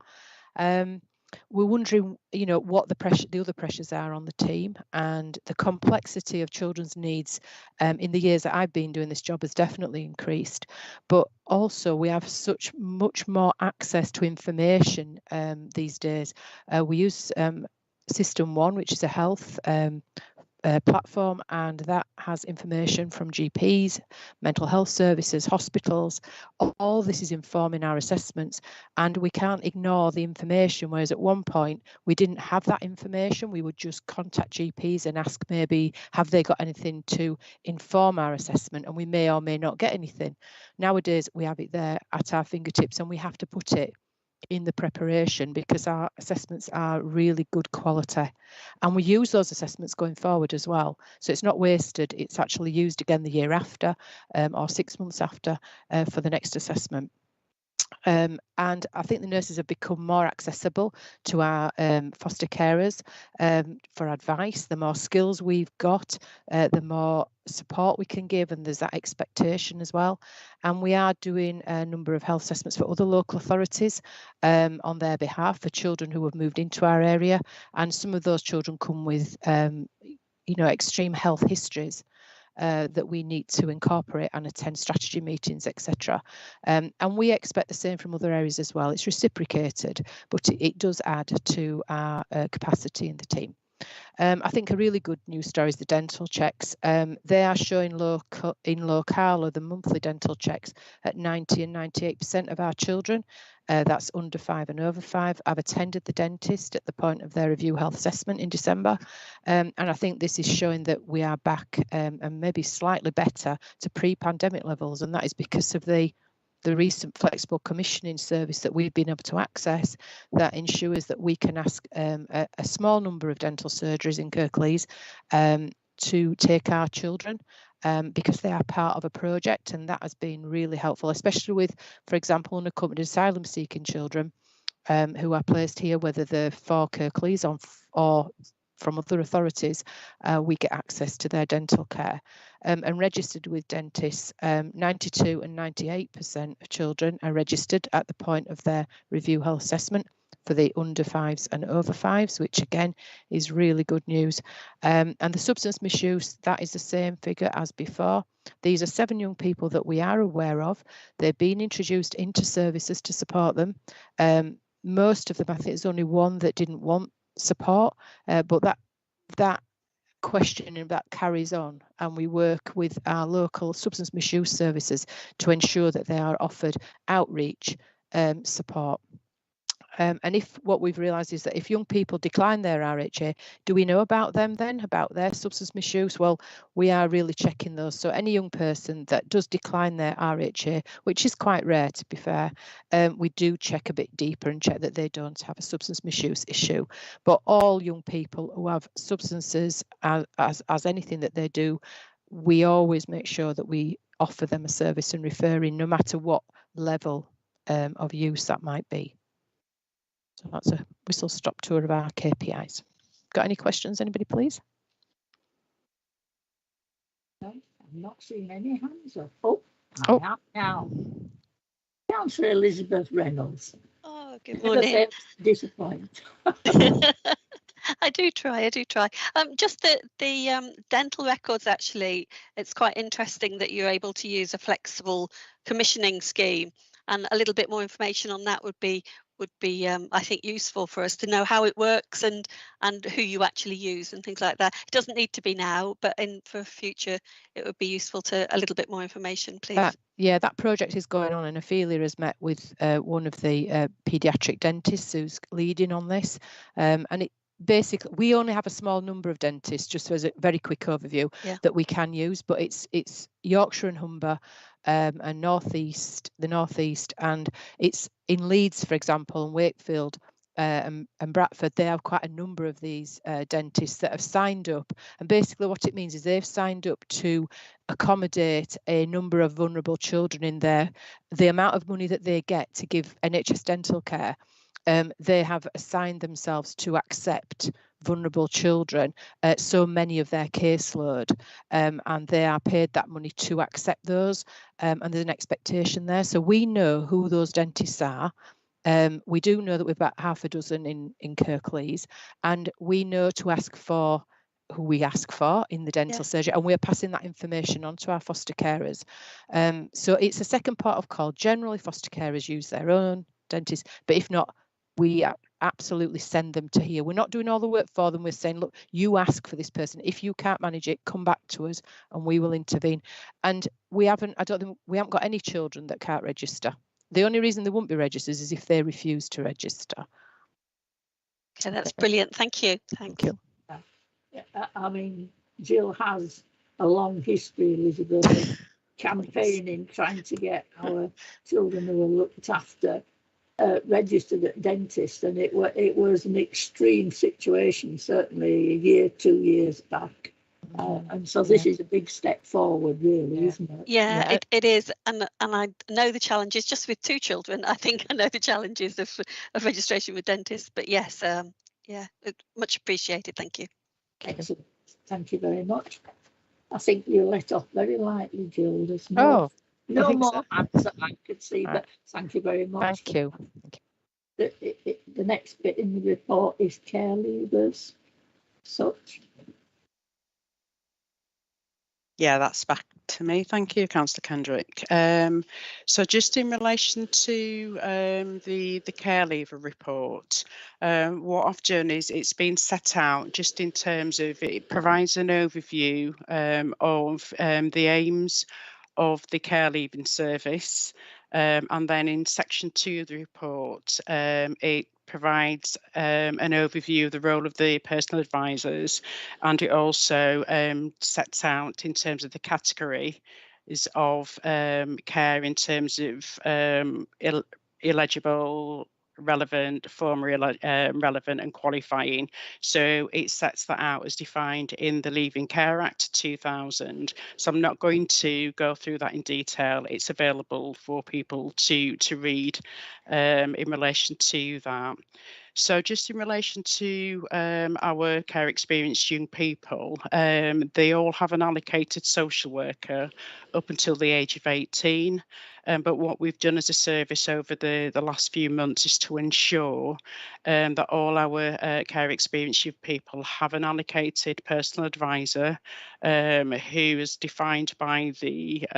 We're wondering, what the other pressures are on the team, and the complexity of children's needs in the years that I've been doing this job has definitely increased. But also we have such much more access to information these days. We use System 1, which is a health platform, and that has information from GPs, mental health services, hospitals. All this is informing our assessments, and we can't ignore the information, whereas at one point we didn't have that information. We would just contact GPs and ask maybe have they got anything to inform our assessment, and we may or may not get anything. Nowadays we have it there at our fingertips, and we have to put it in the preparation because our assessments are really good quality, and we use those assessments going forward as well. So it's not wasted, it's actually used again the year after or 6 months after for the next assessment. And I think the nurses have become more accessible to our foster carers for advice. The more skills we've got, the more support we can give, and there's that expectation as well. And we are doing a number of health assessments for other local authorities on their behalf for children who have moved into our area, and some of those children come with extreme health histories that we need to incorporate and attend strategy meetings, etc. And we expect the same from other areas as well. It's reciprocated, but it does add to our capacity in the team. I think a really good news story is the dental checks. They are showing in locale, the monthly dental checks at 90 and 98% of our children. That's under 5 and over 5. I've attended the dentist at the point of their review health assessment in December. And I think this is showing that we are back and maybe slightly better to pre-pandemic levels. And that is because of the recent flexible commissioning service that we've been able to access that ensures that we can ask a small number of dental surgeries in Kirklees to take our children because they are part of a project, and that has been really helpful, especially with, for example, unaccompanied asylum seeking children who are placed here, whether they're for Kirklees or from other authorities. We get access to their dental care. And registered with dentists, 92 and 98% of children are registered at the point of their review health assessment for the under 5s and over 5s, which again is really good news. And the substance misuse, that is the same figure as before. These are 7 young people that we are aware of. They've been introduced into services to support them. Most of them, I think there's only one that didn't want support, but that questioning that carries on, and we work with our local substance misuse services to ensure that they are offered outreach support. And if what we've realised is that if young people decline their RHA, do we know about them then, about their substance misuse? Well, we are really checking those. So any young person that does decline their RHA, which is quite rare to be fair, we do check a bit deeper and check that they don't have a substance misuse issue. But all young people who have substances as anything that they do, we always make sure that we offer them a service and refer in, no matter what level of use that might be. So that's a whistle-stop tour of our KPIs. Got any questions, anybody, please? No, I'm not seeing any hands up. Oh, I am now. Councillor Elizabeth Reynolds. Oh, good Never morning. fails to disappoint. I do try. Just the dental records, actually, it's quite interesting that you're able to use a flexible commissioning scheme, and a little bit more information on that would be I think useful for us to know how it works and who you actually use and things like that. It doesn't need to be now, but for future it would be useful to a little bit more information, please. That project is going on, and Ophelia has met with one of the paediatric dentists who's leading on this, and it basically, we only have a small number of dentists, just as a very quick overview, that we can use, but it's Yorkshire and Humber, and the northeast, and it's in Leeds, for example, and Wakefield and Bradford. They have quite a number of these dentists that have signed up, and basically what it means is they've signed up to accommodate a number of vulnerable children in the amount of money that they get to give NHS dental care. They have assigned themselves to accept vulnerable children, so many of their caseload, and they are paid that money to accept those, and there's an expectation there. So we know who those dentists are. We do know that we've about half a dozen in Kirklees, and we know to ask for who we ask for in the dental surgery, and we're passing that information on to our foster carers. So it's a second part of call. Generally, foster carers use their own dentist, but if not, we absolutely send them to here. We're not doing all the work for them. We're saying, look, you ask for this person. If you can't manage it, come back to us and we will intervene. And we haven't got any children that can't register. The only reason they won't be registered is if they refuse to register. Okay, that's brilliant. Thank you. Thank you. I mean, Jill has a long history, Elizabeth, campaigning, trying to get our children who are looked after registered at dentists, and it was an extreme situation, certainly a year, 2 years back. And so this is a big step forward, really, isn't it? Yeah, it is. And I know the challenges just with 2 children. I think I know the challenges of registration with dentists. But yes, much appreciated. Thank you. Excellent. Thank you very much. I think you let off very lightly, Jill. There's no more answer I could see, but thank you very much. Thank you. The next bit in the report is care leavers. Such. Yeah, that's back to me. Thank you, Councillor Kendrick. So just in relation to the care leaver report, what I've done is it's been set out just in terms of it provides an overview of the aims of the care leaving service, and then in section 2 of the report, it provides an overview of the role of the personal advisors, and it also sets out in terms of the category of care in terms of eligible, relevant, former relevant and qualifying. So it sets that out as defined in the Leaving Care Act 2000. So I'm not going to go through that in detail. It's available for people to read in relation to that. So just in relation to our care experienced young people, they all have an allocated social worker up until the age of 18. But what we've done as a service over the last few months is to ensure that all our care experienced young people have an allocated personal advisor who is defined by the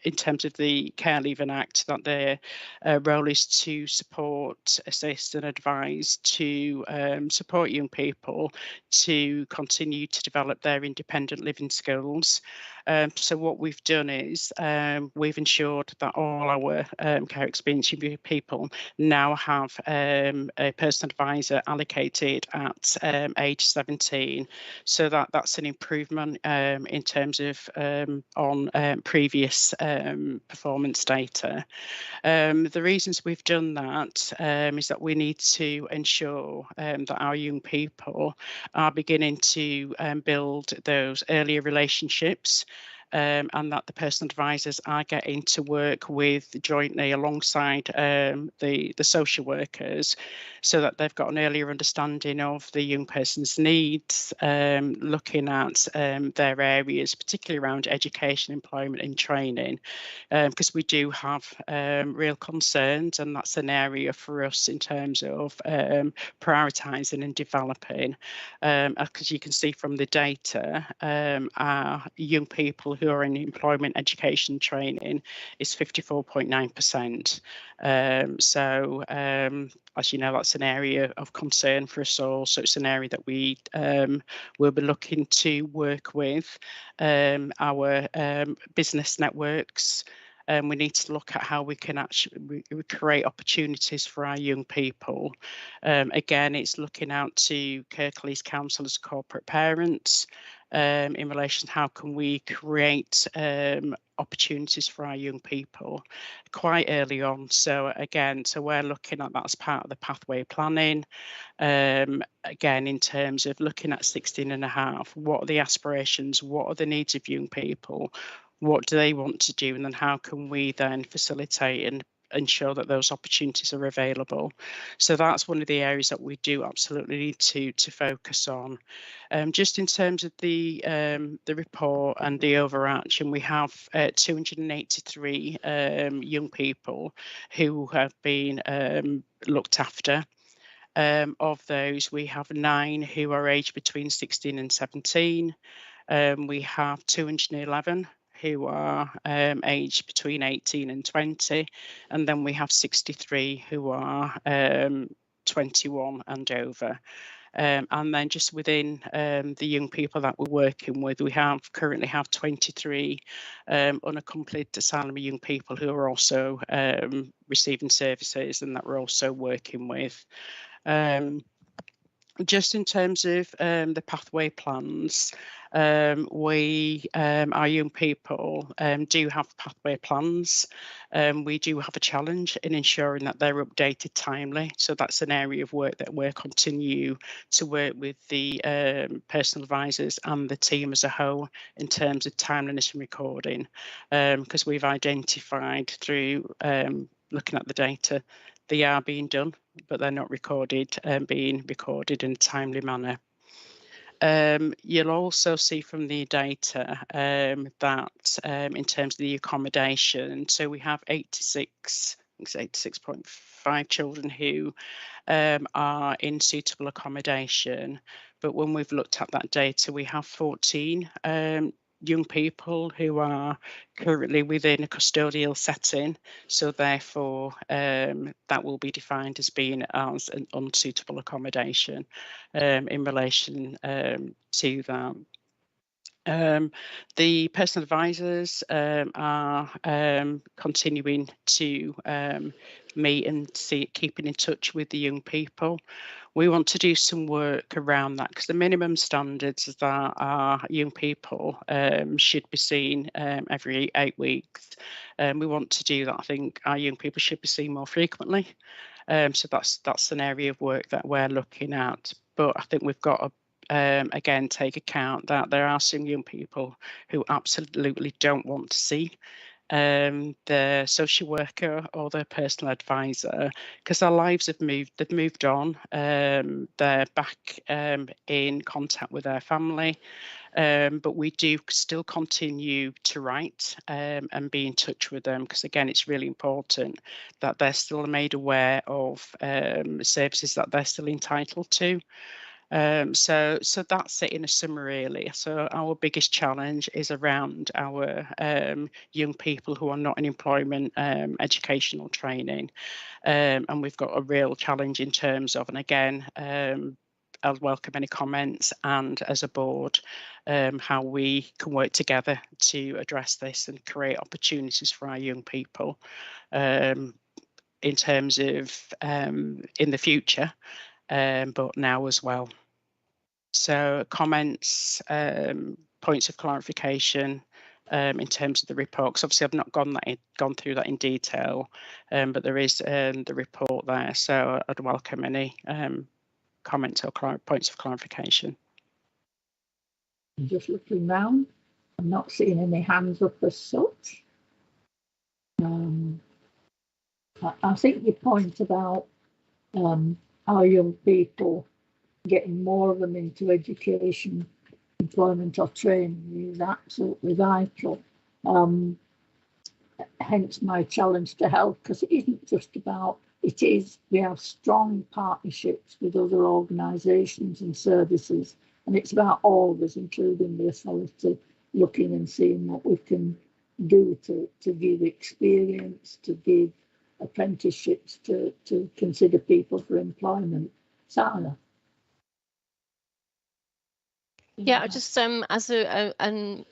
in terms of the Care Leaving Act, that their role is to support, assist and advise to support young people to continue to develop their independent living skills. So what we've done is we've ensured that all our care experienced young people now have a personal advisor allocated at age 17. So that's an improvement in terms of on previous performance data. The reasons we've done that is that we need to ensure that our young people are beginning to build those earlier relationships and that the personal advisors are getting to work with jointly alongside the social workers, so that they've got an earlier understanding of the young person's needs, looking at their areas, particularly around education, employment and training, because we do have real concerns, and that's an area for us in terms of prioritising and developing. Because you can see from the data, our young people who are in employment, education, training is 54.9%. As you know, that's an area of concern for us all. So it's an area that we will be looking to work with our business networks. We need to look at how we can actually create opportunities for our young people. Again, it's looking out to Kirklees Council as corporate parents in relation to how can we create opportunities for our young people quite early on. So again, so we're looking at that as part of the pathway planning. Again, in terms of looking at 16.5, what are the aspirations, what are the needs of young people, what do they want to do, and then how can we then facilitate and ensure that those opportunities are available. So that's one of the areas that we do absolutely need to focus on. Just in terms of the report and the overarching, we have 283 young people who have been looked after. Of those, we have 9 who are aged between 16 and 17. We have 211 who are aged between 18 and 20, and then we have 63 who are 21 and over. And then just within the young people that we're working with, we currently have 23 unaccompanied asylum young people who are also receiving services and that we're also working with. Just in terms of the pathway plans, our young people do have pathway plans. We do have a challenge in ensuring that they're updated timely. So that's an area of work that we'll continue to work with the personal advisors and the team as a whole in terms of timeliness and recording, because we've identified through looking at the data, they are being done, but they're not being recorded in a timely manner. You'll also see from the data that in terms of the accommodation, so we have 86.5 children who are in suitable accommodation, but when we've looked at that data, we have 14 young people who are currently within a custodial setting, so therefore that will be defined as being as an unsuitable accommodation in relation to that. The personal advisors are continuing to meet and keeping in touch with the young people. We want to do some work around that because the minimum standards is that our young people should be seen every 8 weeks. We want to do that. I think our young people should be seen more frequently. So that's an area of work that we're looking at. But I think we've got to again take account that there are some young people who absolutely don't want to see their social worker or their personal advisor because their lives have moved on. They're back in contact with their family, but we do still continue to write and be in touch with them because again it's really important that they're still made aware of services that they're still entitled to. So that's it in a summary really. So our biggest challenge is around our young people who are not in employment, educational training, and we've got a real challenge in terms of, and again I'll welcome any comments and as a board how we can work together to address this and create opportunities for our young people in terms of in the future. But now as well. So comments, points of clarification in terms of the report, because obviously I've not gone through that in detail, but there is the report there. So I'd welcome any comments or points of clarification. Just looking round, I'm not seeing any hands up as such. I think your point about our young people, getting more of them into education, employment or training is absolutely vital. Hence my challenge to health, because it isn't just about, we have strong partnerships with other organisations and services, and it's about all of us, including the authority, looking and seeing what we can do to give experience, to give apprenticeships, to consider people for employment. Sarah? Yeah, just as an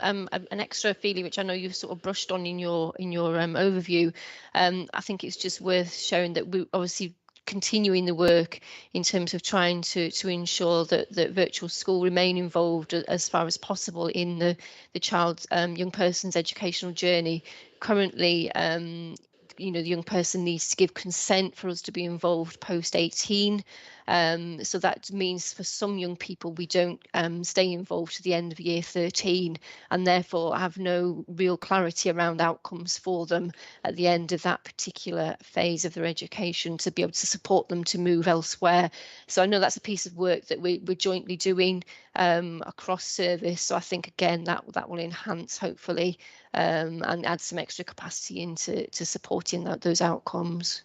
extra feeling, which I know you've sort of brushed on in your overview, I think it's just worth showing that we obviously continuing the work in terms of trying to ensure that virtual school remain involved as far as possible in the child's young person's educational journey. Currently, the young person needs to give consent for us to be involved post 18. So that means for some young people, we don't stay involved to the end of year 13, and therefore have no real clarity around outcomes for them at the end of that particular phase of their education, to be able to support them to move elsewhere. So I know that's a piece of work that we're jointly doing across service. So I think, again, that will enhance, hopefully, and add some extra capacity into supporting those outcomes.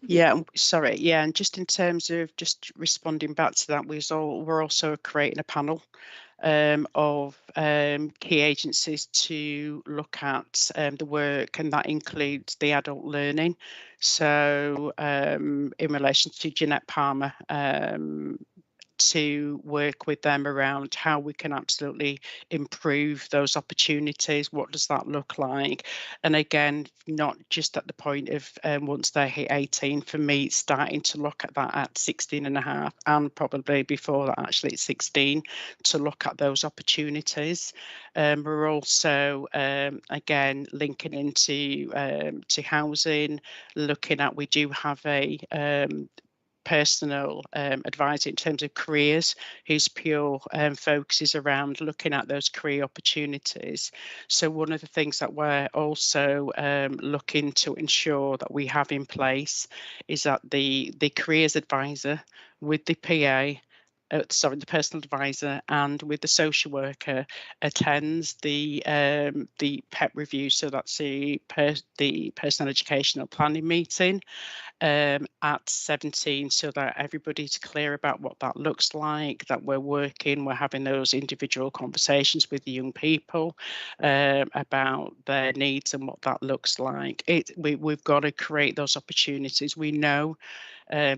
Yeah, sorry. Yeah, and just in terms of just responding back to that, we're also creating a panel of key agencies to look at the work, and that includes the adult learning. So in relation to Jeanette Palmer, to work with them around how we can absolutely improve those opportunities. What does that look like? And again, not just at the point of once they hit 18, for me, starting to look at that at 16 and a half, and probably before that, actually at 16, to look at those opportunities. We're also, again, linking into to housing, looking at, we do have a personal advisor in terms of careers, whose pure focus is around looking at those career opportunities. So one of the things that we're also looking to ensure that we have in place is that the careers advisor with the PA, the personal advisor, and with the social worker attends the PEP review. So that's the personal educational planning meeting at 17, so that everybody's clear about what that looks like, that we're having those individual conversations with the young people about their needs and what that looks like. We've got to create those opportunities. We know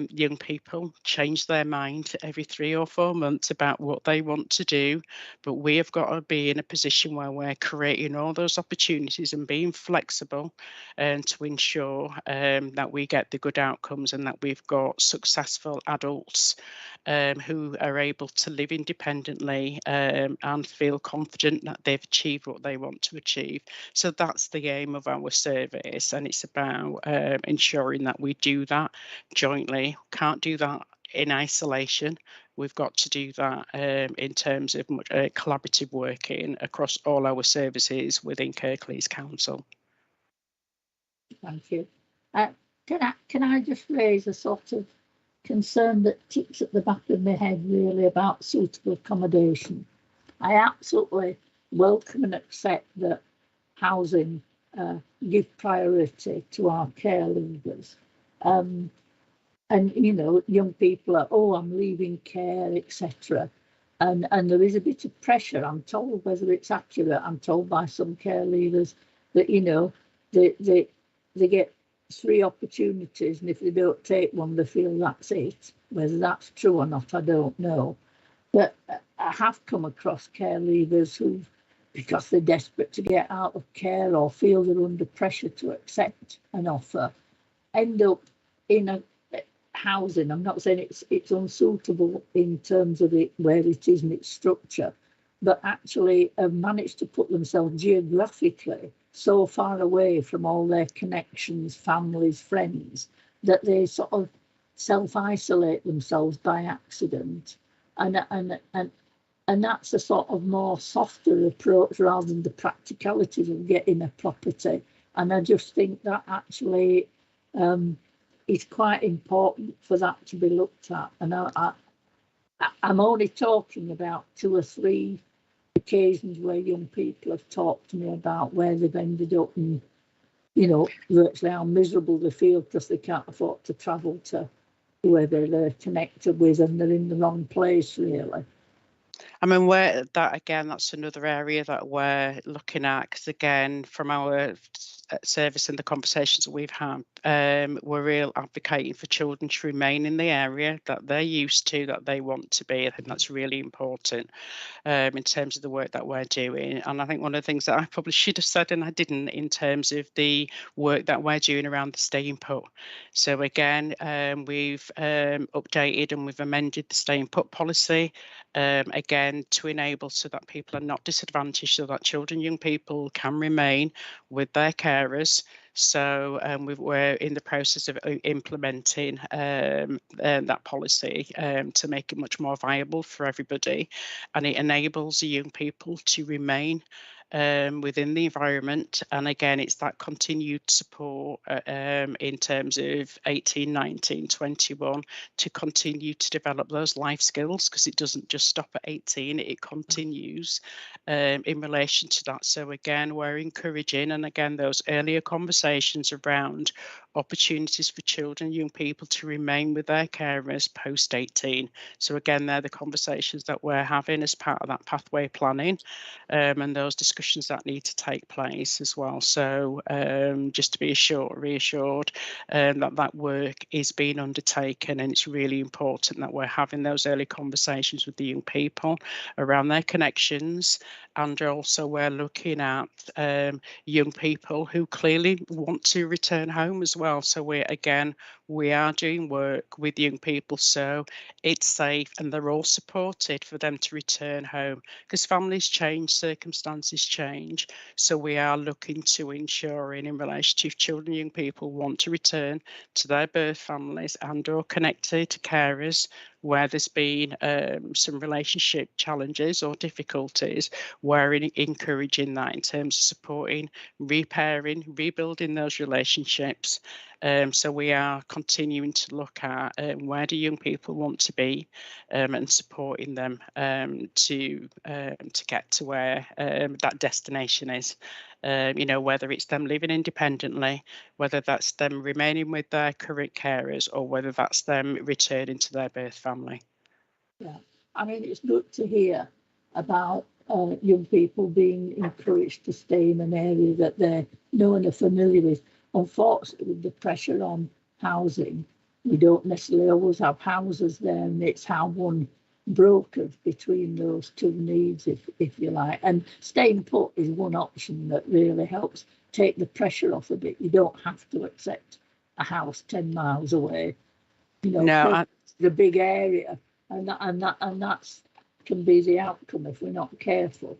young people change their mind every 3 or 4 months about what they want to do, but we have got to be in a position where we're creating all those opportunities and being flexible to ensure that we get the good outcomes, and that we've got successful adults who are able to live independently and feel confident that they've achieved what they want to achieve. So that's the aim of our service, and it's about ensuring that we do that jointly. Can't do that in isolation. We've got to do that in terms of collaborative working across all our services within Kirklees Council. Thank you. Can I just raise a sort of concern that ticks at the back of my head, really, about suitable accommodation? I absolutely welcome and accept that housing give priority to our care leavers. And, young people are, I'm leaving care, etc. And there is a bit of pressure, I'm told, whether it's accurate, I'm told by some care leavers that, they get 3 opportunities, and if they don't take one, they feel that's it. Whether that's true or not, I don't know. But I have come across care leavers who, because they're desperate to get out of care or feel they're under pressure to accept an offer, end up in a housing. I'm not saying it's unsuitable in terms of where it is in its structure, but actually have managed to put themselves geographically so far away from all their connections, families, friends, that they sort of self-isolate themselves by accident. And And that's a sort of more softer approach rather than the practicalities of getting a property. And I just think that actually is quite important for that to be looked at. And I'm only talking about 2 or 3 occasions where young people have talked to me about where they've ended up and, you know, virtually how miserable they feel because they can't afford to travel to whoever they're connected with and they're in the wrong place, really. I mean, that's another area that we're looking at, because again, from our service and the conversations that we've had, we're real advocating for children to remain in the area that they're used to, that they want to be. I think that's really important in terms of the work that we're doing. And I think one of the things that I probably should have said and I didn't, in terms of the work that we're doing around the staying put. So again, we've updated and we've amended the staying put policy, again, to enable so that people are not disadvantaged, so that children, young people can remain with their carers. So we're in the process of implementing that policy to make it much more viable for everybody, and it enables the young people to remain within the environment. And again, it's that continued support in terms of 18, 19, 21 to continue to develop those life skills, because it doesn't just stop at 18, it continues in relation to that. So again, we're encouraging, and again, those earlier conversations around opportunities for children, young people to remain with their carers post 18. So again, they're the conversations that we're having as part of that pathway planning, and those discussions that need to take place as well. So just to be reassured that work is being undertaken, and it's really important that we're having those early conversations with the young people around their connections. And also we're looking at young people who clearly want to return home as well. So we are doing work with young people so it's safe and they're all supported for them to return home, because families change, circumstances change. So we are looking to ensuring, in relation to children and young people want to return to their birth families and or connected to carers where there's been some relationship challenges or difficulties, we're encouraging that in terms of supporting, repairing, rebuilding those relationships. So we are continuing to look at where do young people want to be, and supporting them to get to where that destination is. You know, whether it's them living independently, whether that's them remaining with their current carers, or whether that's them returning to their birth family. Yeah, I mean, it's good to hear about young people being encouraged to stay in an area that they know and are familiar with. Unfortunately, with the pressure on housing, we don't necessarily always have houses there, and it's how one brokers between those two needs, if you like. And staying put is one option that really helps take the pressure off a bit. You don't have to accept a house 10 miles away. You know, no, the big area, and that's can be the outcome if we're not careful.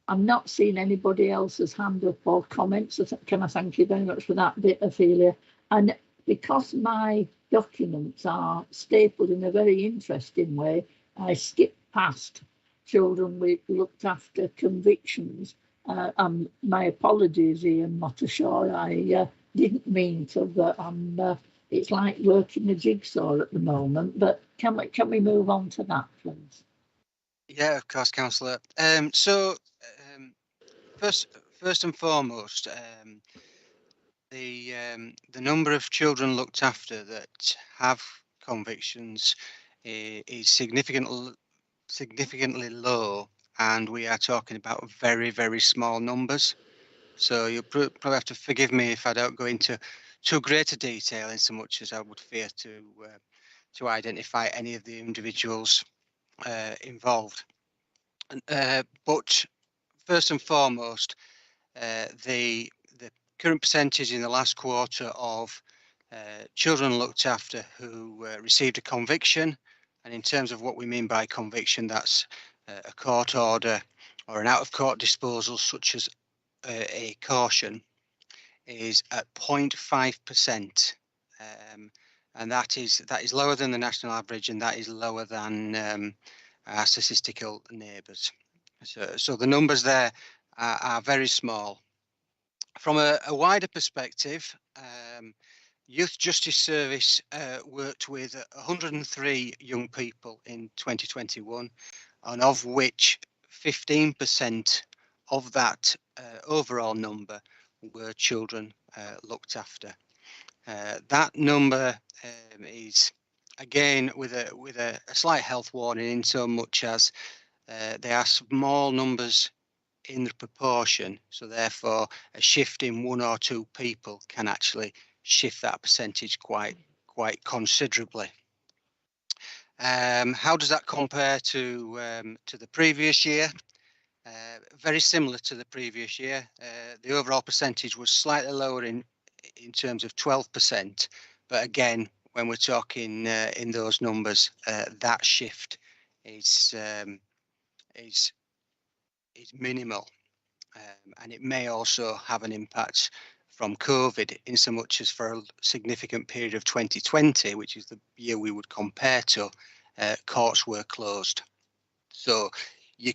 I'm not seeing anybody else's hand up or comments. So can I thank you very much for that bit, Ophelia? And because my documents are stapled in a very interesting way, I skipped past children with looked after convictions. My apologies, Ian Mottershaw. I didn't mean to, but it's like working a jigsaw at the moment. But can we move on to that, please? Yeah, of course, Councillor. First and foremost, the number of children looked after that have convictions is significantly low, and we are talking about very, very small numbers. So you'll probably have to forgive me if I don't go into too greater detail, in so much as I would fear to identify any of the individuals involved. But first and foremost, the current percentage in the last quarter of children looked after who received a conviction, and in terms of what we mean by conviction, that's a court order or an out-of-court disposal, such as a caution, is at 0.5%, and that is lower than the national average, and that is lower than our statistical neighbours. So the numbers there are very small. From a wider perspective, Youth Justice Service worked with 103 young people in 2021, and of which 15% of that overall number were children looked after. That number is again with a slight health warning, in so much as they are small numbers in the proportion, so therefore a shift in 1 or 2 people can actually shift that percentage quite considerably. How does that compare to the previous year? Very similar to the previous year. The overall percentage was slightly lower in terms of 12%, but again, when we're talking in those numbers, that shift is minimal. And it may also have an impact from COVID, in so much as for a significant period of 2020, which is the year we would compare to, courts were closed. So you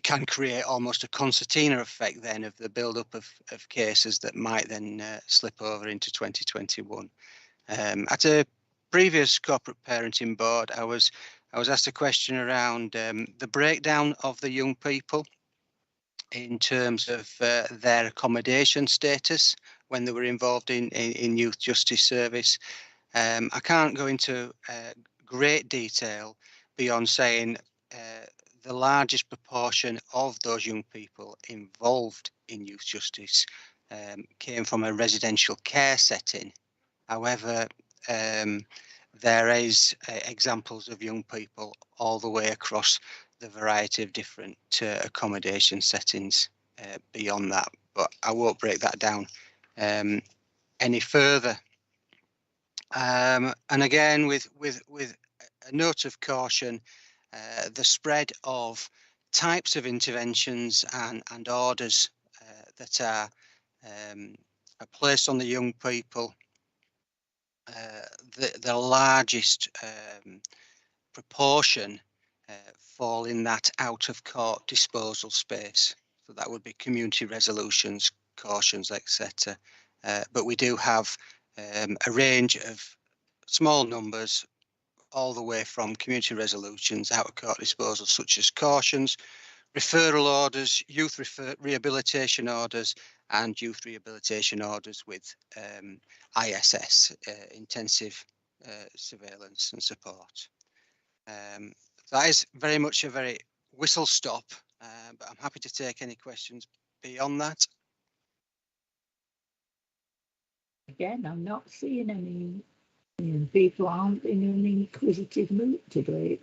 can create almost a concertina effect then of the build-up of cases that might then slip over into 2021. At a previous corporate parenting board, I was asked a question around the breakdown of the young people in terms of their accommodation status when they were involved in Youth Justice Service. I can't go into great detail beyond saying the largest proportion of those young people involved in youth justice came from a residential care setting. However, there is examples of young people all the way across the variety of different accommodation settings beyond that, but I won't break that down any further. And again, with a note of caution, the spread of types of interventions and orders that are placed on the young people, the largest proportion fall in that out of court disposal space. So that would be community resolutions, cautions, etc. But we do have a range of small numbers all the way from community resolutions, out of court disposal, such as cautions, referral orders, youth rehabilitation orders, and youth rehabilitation orders with ISS, intensive surveillance and support. That is very much a very whistle stop, but I'm happy to take any questions beyond that. Again, I'm not seeing any people aren't in an inquisitive mood today.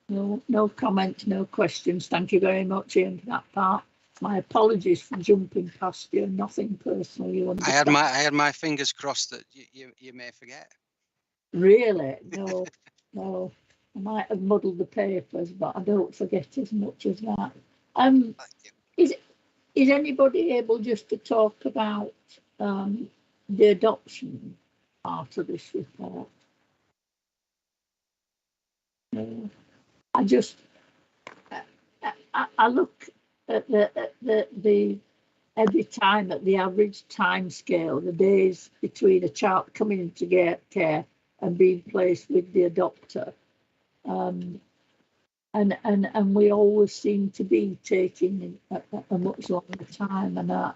No comments, no questions. Thank you very much, Ian, for that part. My apologies for jumping past you. Nothing personal. You understand? I had my fingers crossed that you may forget. Really? No. I might have muddled the papers, but I don't forget as much as that. Is anybody able just to talk about the adoption part of this report? No. I look at the every time at the average time scale, the days between a child coming into care and being placed with the adopter, and we always seem to be taking a much longer time. And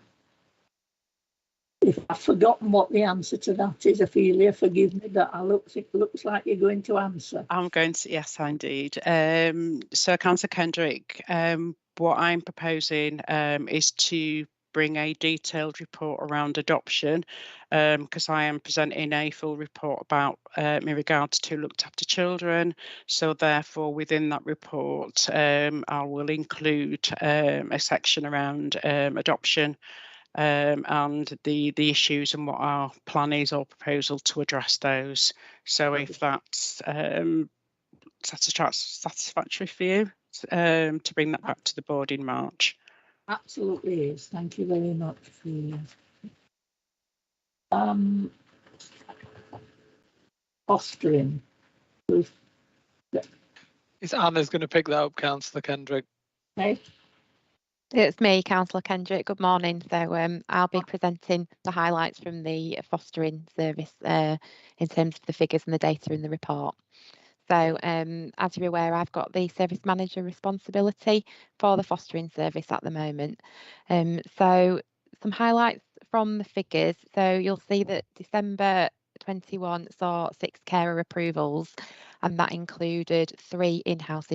if I've forgotten what the answer to that is, Ophelia, forgive me, but it looks like you're going to answer. I'm going to, yes, indeed. So, Councillor Kendrick, what I'm proposing is to bring a detailed report around adoption, because I am presenting a full report about in regards to looked after children. So therefore, within that report, I will include a section around adoption and the issues and what our plan is or proposal to address those. So if that's satisfactory for you, to bring that back to the board in March. Absolutely is. Thank you very much for fostering. It's Anna's going to pick that up, Councillor Kendrick. Okay. It's me, Councillor Kendrick. Good morning. So I'll be presenting the highlights from the fostering service in terms of the figures and the data in the report. So as you're aware, I've got the service manager responsibility for the fostering service at the moment. So some highlights from the figures. So you'll see that December 21 saw 6 carer approvals, and that included 3 in-house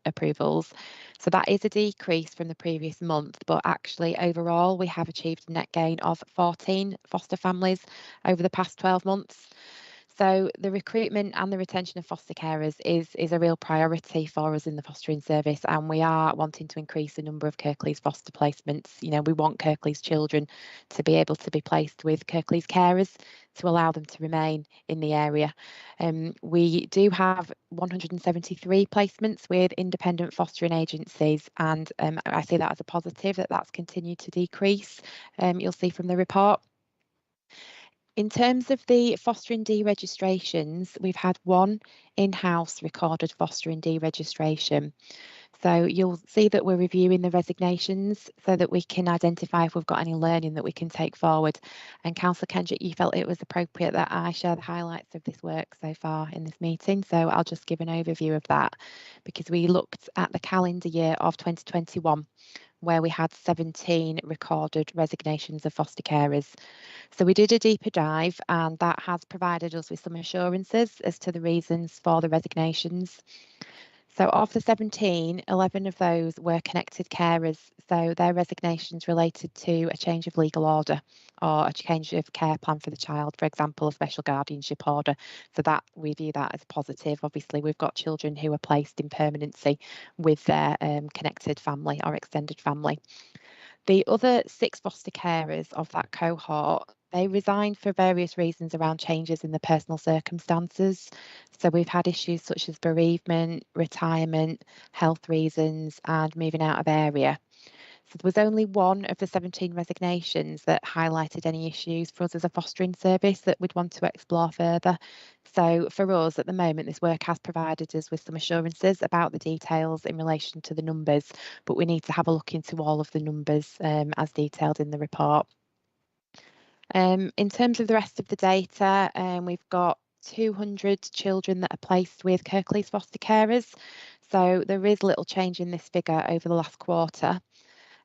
approvals. So that is a decrease from the previous month, but actually overall we have achieved a net gain of 14 foster families over the past 12 months. So the recruitment and the retention of foster carers is a real priority for us in the fostering service, and we are wanting to increase the number of Kirklees foster placements. You know, we want Kirklees children to be able to be placed with Kirklees carers to allow them to remain in the area. We do have 173 placements with independent fostering agencies, and I see that as a positive that that's continued to decrease. You'll see from the report. In terms of the fostering deregistrations, we've had 1 in-house recorded fostering deregistration. So you'll see that we're reviewing the resignations so that we can identify if we've got any learning that we can take forward. And Councillor Kendrick, you felt it was appropriate that I share the highlights of this work so far in this meeting. So I'll just give an overview of that, because we looked at the calendar year of 2021, where we had 17 recorded resignations of foster carers. So we did a deeper dive, and that has provided us with some assurances as to the reasons for the resignations. So of the 17, 11 of those were connected carers. So their resignations related to a change of legal order or a change of care plan for the child, for example, a special guardianship order. So that we view that as positive. Obviously, we've got children who are placed in permanency with their connected family or extended family. The other 6 foster carers of that cohort, they resigned for various reasons around changes in the personal circumstances. So we've had issues such as bereavement, retirement, health reasons, and moving out of area. So there was only 1 of the 17 resignations that highlighted any issues for us as a fostering service that we'd want to explore further. So for us at the moment, this work has provided us with some assurances about the details in relation to the numbers, but we need to have a look into all of the numbers as detailed in the report. In terms of the rest of the data, we've got 200 children that are placed with Kirklees foster carers. So there is little change in this figure over the last quarter.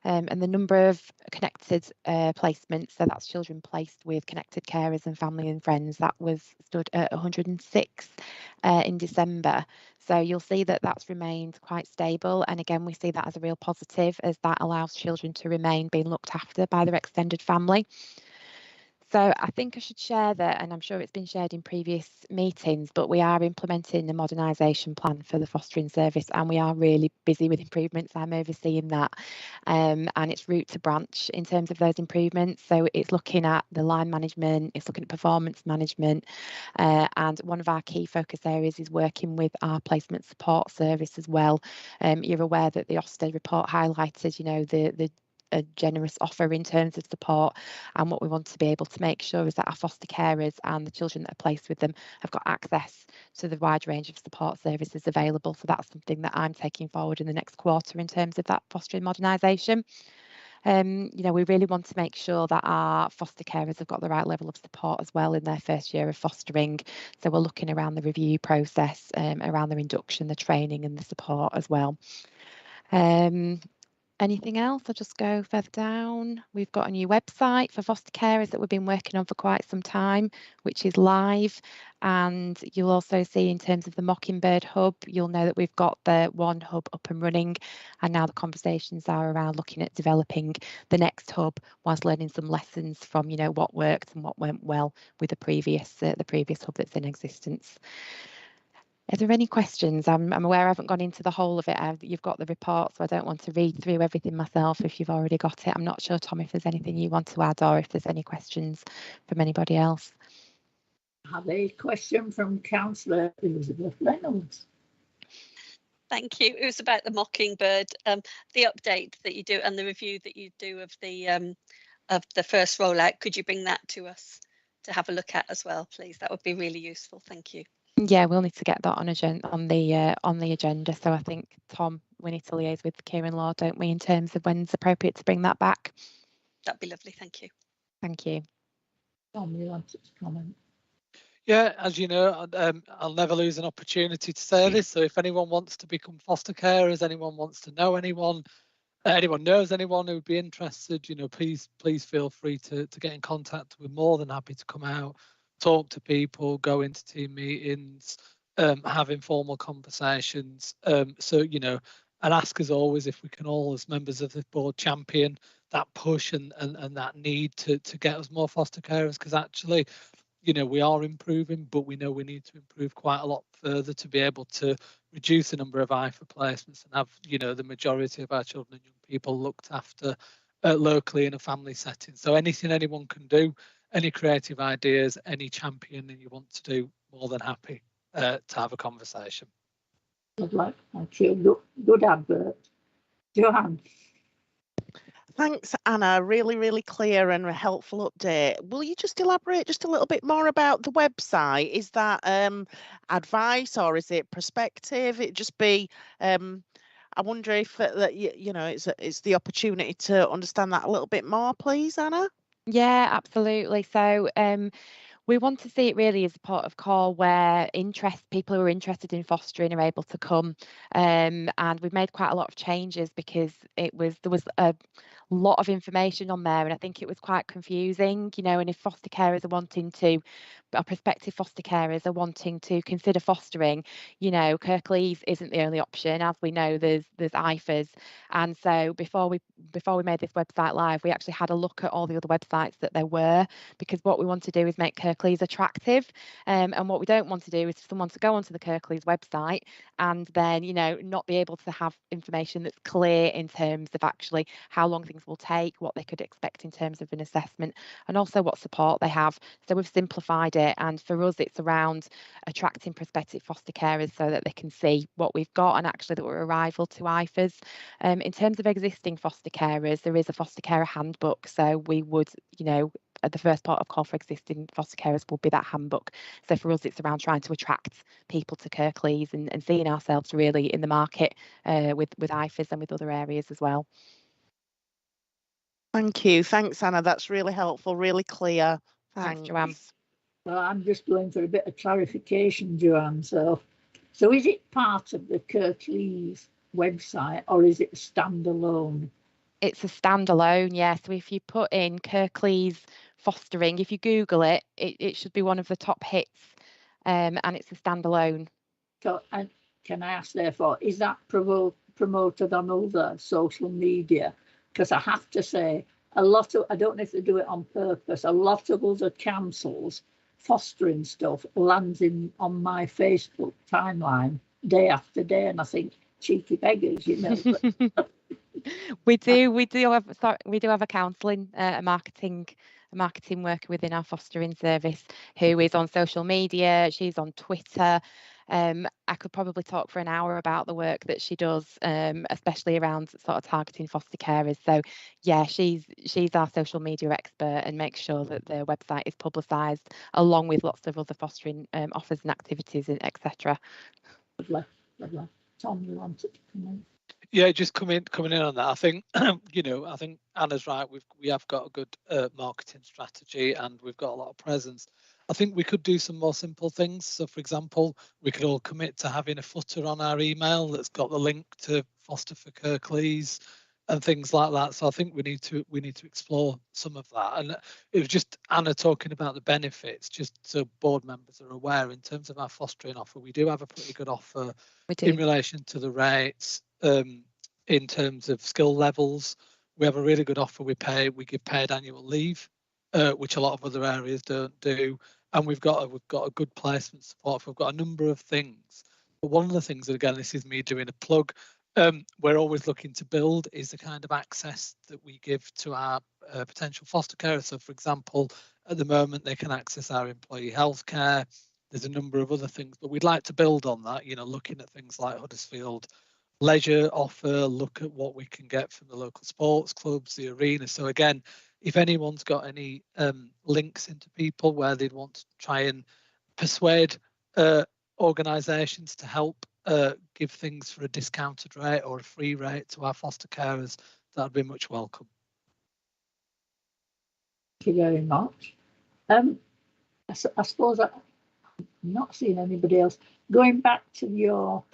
And the number of connected placements, so that's children placed with connected carers and family and friends, that was stood at 106 in December. So you'll see that that's remained quite stable. And again, we see that as a real positive, as that allows children to remain being looked after by their extended family. So I think I should share that, and I'm sure it's been shared in previous meetings, but we are implementing the modernisation plan for the fostering service, and we are really busy with improvements. I'm overseeing that, and it's root to branch in terms of those improvements. So it's looking at the line management, it's looking at performance management, and one of our key focus areas is working with our placement support service as well. You're aware that the Ofsted report highlighted, you know, a generous offer in terms of support, and what we want to be able to make sure is that our foster carers and the children that are placed with them have got access to the wide range of support services available. So that's something that I'm taking forward in the next quarter in terms of that fostering modernisation. You know, we really want to make sure that our foster carers have got the right level of support as well in their first year of fostering. So we're looking around the review process, around their induction, the training and the support as well. Anything else? I'll just go further down. We've got a new website for foster carers that we've been working on for quite some time, which is live. And you'll also see in terms of the Mockingbird Hub, you'll know that we've got the one hub up and running. And now the conversations are around looking at developing the next hub whilst learning some lessons from, you know, what worked and what went well with the previous hub that's in existence. Are there any questions? I'm aware I haven't gone into the whole of it. You've got the report, so I don't want to read through everything myself if you've already got it. I'm not sure, Tom, if there's anything you want to add or if there's any questions from anybody else. I have a question from Councillor Elizabeth Reynolds. Thank you. It was about the Mockingbird, the update that you do and the review that you do of the first rollout. Could you bring that to us to have a look at as well, please? That would be really useful. Thank you. Yeah, we'll need to get that on the agenda. So I think, Tom, we need to liaise with Kieran Law, don't we, in terms of when's appropriate to bring that back. That'd be lovely. Thank you. Thank you. Tom, you want to comment? Yeah, as you know, I'll never lose an opportunity to say this. So if anyone wants to become foster carers, anyone wants to know anyone knows anyone who would be interested, please feel free to get in contact. We're more than happy to come out, talk to people, go into team meetings, have informal conversations. And ask as always if we can all, as members of the board, champion that push and that need to get us more foster carers, because actually, we are improving, but we know we need to improve quite a lot further to be able to reduce the number of IFA placements and have, the majority of our children and young people looked after locally in a family setting. So anything anyone can do, any creative ideas, any championing you want to do, more than happy to have a conversation. Good luck. Thank you. Good advert. Joanne. Thanks, Anna. Really, really clear and a helpful update. Will you just elaborate just a little bit more about the website? Is that advice or is it prospective? It just be, I wonder if it's the opportunity to understand that a little bit more, please, Anna. Yeah, absolutely. So we want to see it really as a port of call where people who are interested in fostering are able to come, and we've made quite a lot of changes because there was a lot of information on there, and I think it was quite confusing, and if foster carers are wanting to, or prospective foster carers are wanting to consider fostering, Kirklees isn't the only option. As we know, there's IFAs, and so before we made this website live, we actually had a look at all the other websites that there were, because what we want to do is make Kirklees attractive, and what we don't want to do is for someone to go onto the Kirklees website and then not be able to have information that's clear in terms of actually how long things will take, what they could expect in terms of an assessment, and also what support they have. So we've simplified it, and for us it's around attracting prospective foster carers so that they can see what we've got and actually that we're a rival to IFAs. In terms of existing foster carers, there is a foster carer handbook, so we would, at the first part of call for existing foster carers will be that handbook. So for us, it's around trying to attract people to Kirklees and seeing ourselves really in the market with IFAs and with other areas as well. Thank you. Thanks, Anna. That's really helpful, really clear. Thanks, Joanne. Well, I'm just going for a bit of clarification, Joanne. So is it part of the Kirklees website or is it standalone? It's a standalone, yeah. So if you put in Kirklees fostering, if you Google it, it should be one of the top hits, and it's a standalone. So, and can I ask, therefore, is that promoted on other social media? Because I have to say, I don't know if they do it on purpose, a lot of other councils fostering stuff lands on my Facebook timeline day after day, and I think, cheeky beggars, But, we do have a counselling, a marketing worker within our fostering service who is on social media. She's on Twitter. I could probably talk for an hour about the work that she does, especially around sort of targeting foster carers. So yeah, she's our social media expert and makes sure that the website is publicised along with lots of other fostering offers and activities, etc. Lovely. Tom, you wanted to come in? Yeah, just coming in on that. I think I think Anna's right. We have got a good marketing strategy and we've got a lot of presence. I think we could do some more simple things. So, for example, we could all commit to having a footer on our email that's got the link to Foster for Kirklees and things like that. So I think we need to explore some of that. And it was just Anna talking about the benefits, just so board members are aware. In terms of our fostering offer, we do have a pretty good offer in relation to the rates. In terms of skill levels, we have a really good offer. We give paid annual leave, which a lot of other areas don't do, and we've got a good placement support. We've got a number of things, but one of the things, and again, this is me doing a plug, we're always looking to build is the kind of access that we give to our potential foster carers. So, for example, at the moment they can access our employee healthcare. There's a number of other things, but we'd like to build on that. Looking at things like Huddersfield leisure offer, look at what we can get from the local sports clubs, the arena. So again, if anyone's got any links into people where they'd want to try and persuade organisations to help give things for a discounted rate or a free rate to our foster carers, that would be much welcome. Thank you very much. I suppose I've not seen anybody else. Going back to your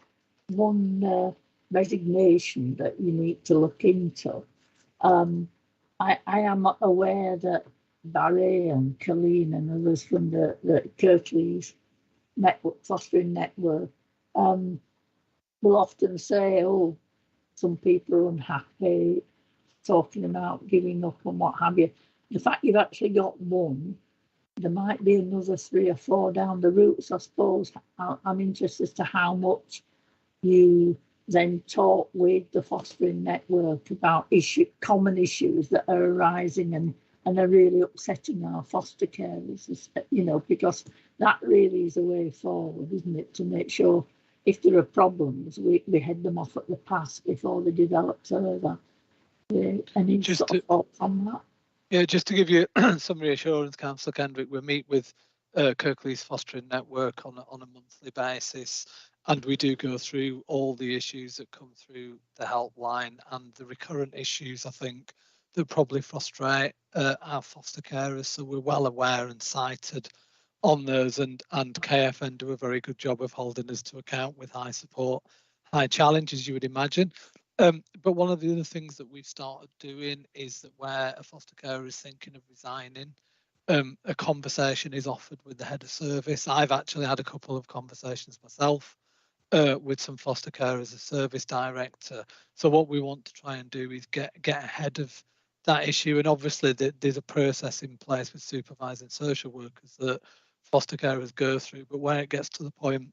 one resignation that you need to look into, I am aware that Barry and Colleen and others from the Kirklees network, fostering network, will often say, oh, some people are unhappy, talking about giving up and what have you. The fact you've actually got one, there might be another 3 or 4 down the route. So I suppose I'm interested as to how much you then talk with the fostering network about common issues that are arising and are really upsetting our foster carers, you know, because that really is the way forward, isn't it? To make sure if there are problems, we head them off at the pass before they develop further. Any sort of thoughts on that? Yeah, just to give you some reassurance, Councillor Kendrick, we meet with Kirklees Fostering Network on a monthly basis, and we do go through all the issues that come through the helpline and the recurrent issues, I think, that probably frustrate our foster carers. So we're well aware and cited on those, and KFN do a very good job of holding us to account with high support, high challenge, as you would imagine. But one of the other things that we've started doing is that where a foster carer is thinking of resigning, a conversation is offered with the head of service. I've actually had a couple of conversations myself with some foster carers as service director. So what we want to try and do is get ahead of that issue. And obviously there's a process in place with supervising social workers that foster carers go through. But when it gets to the point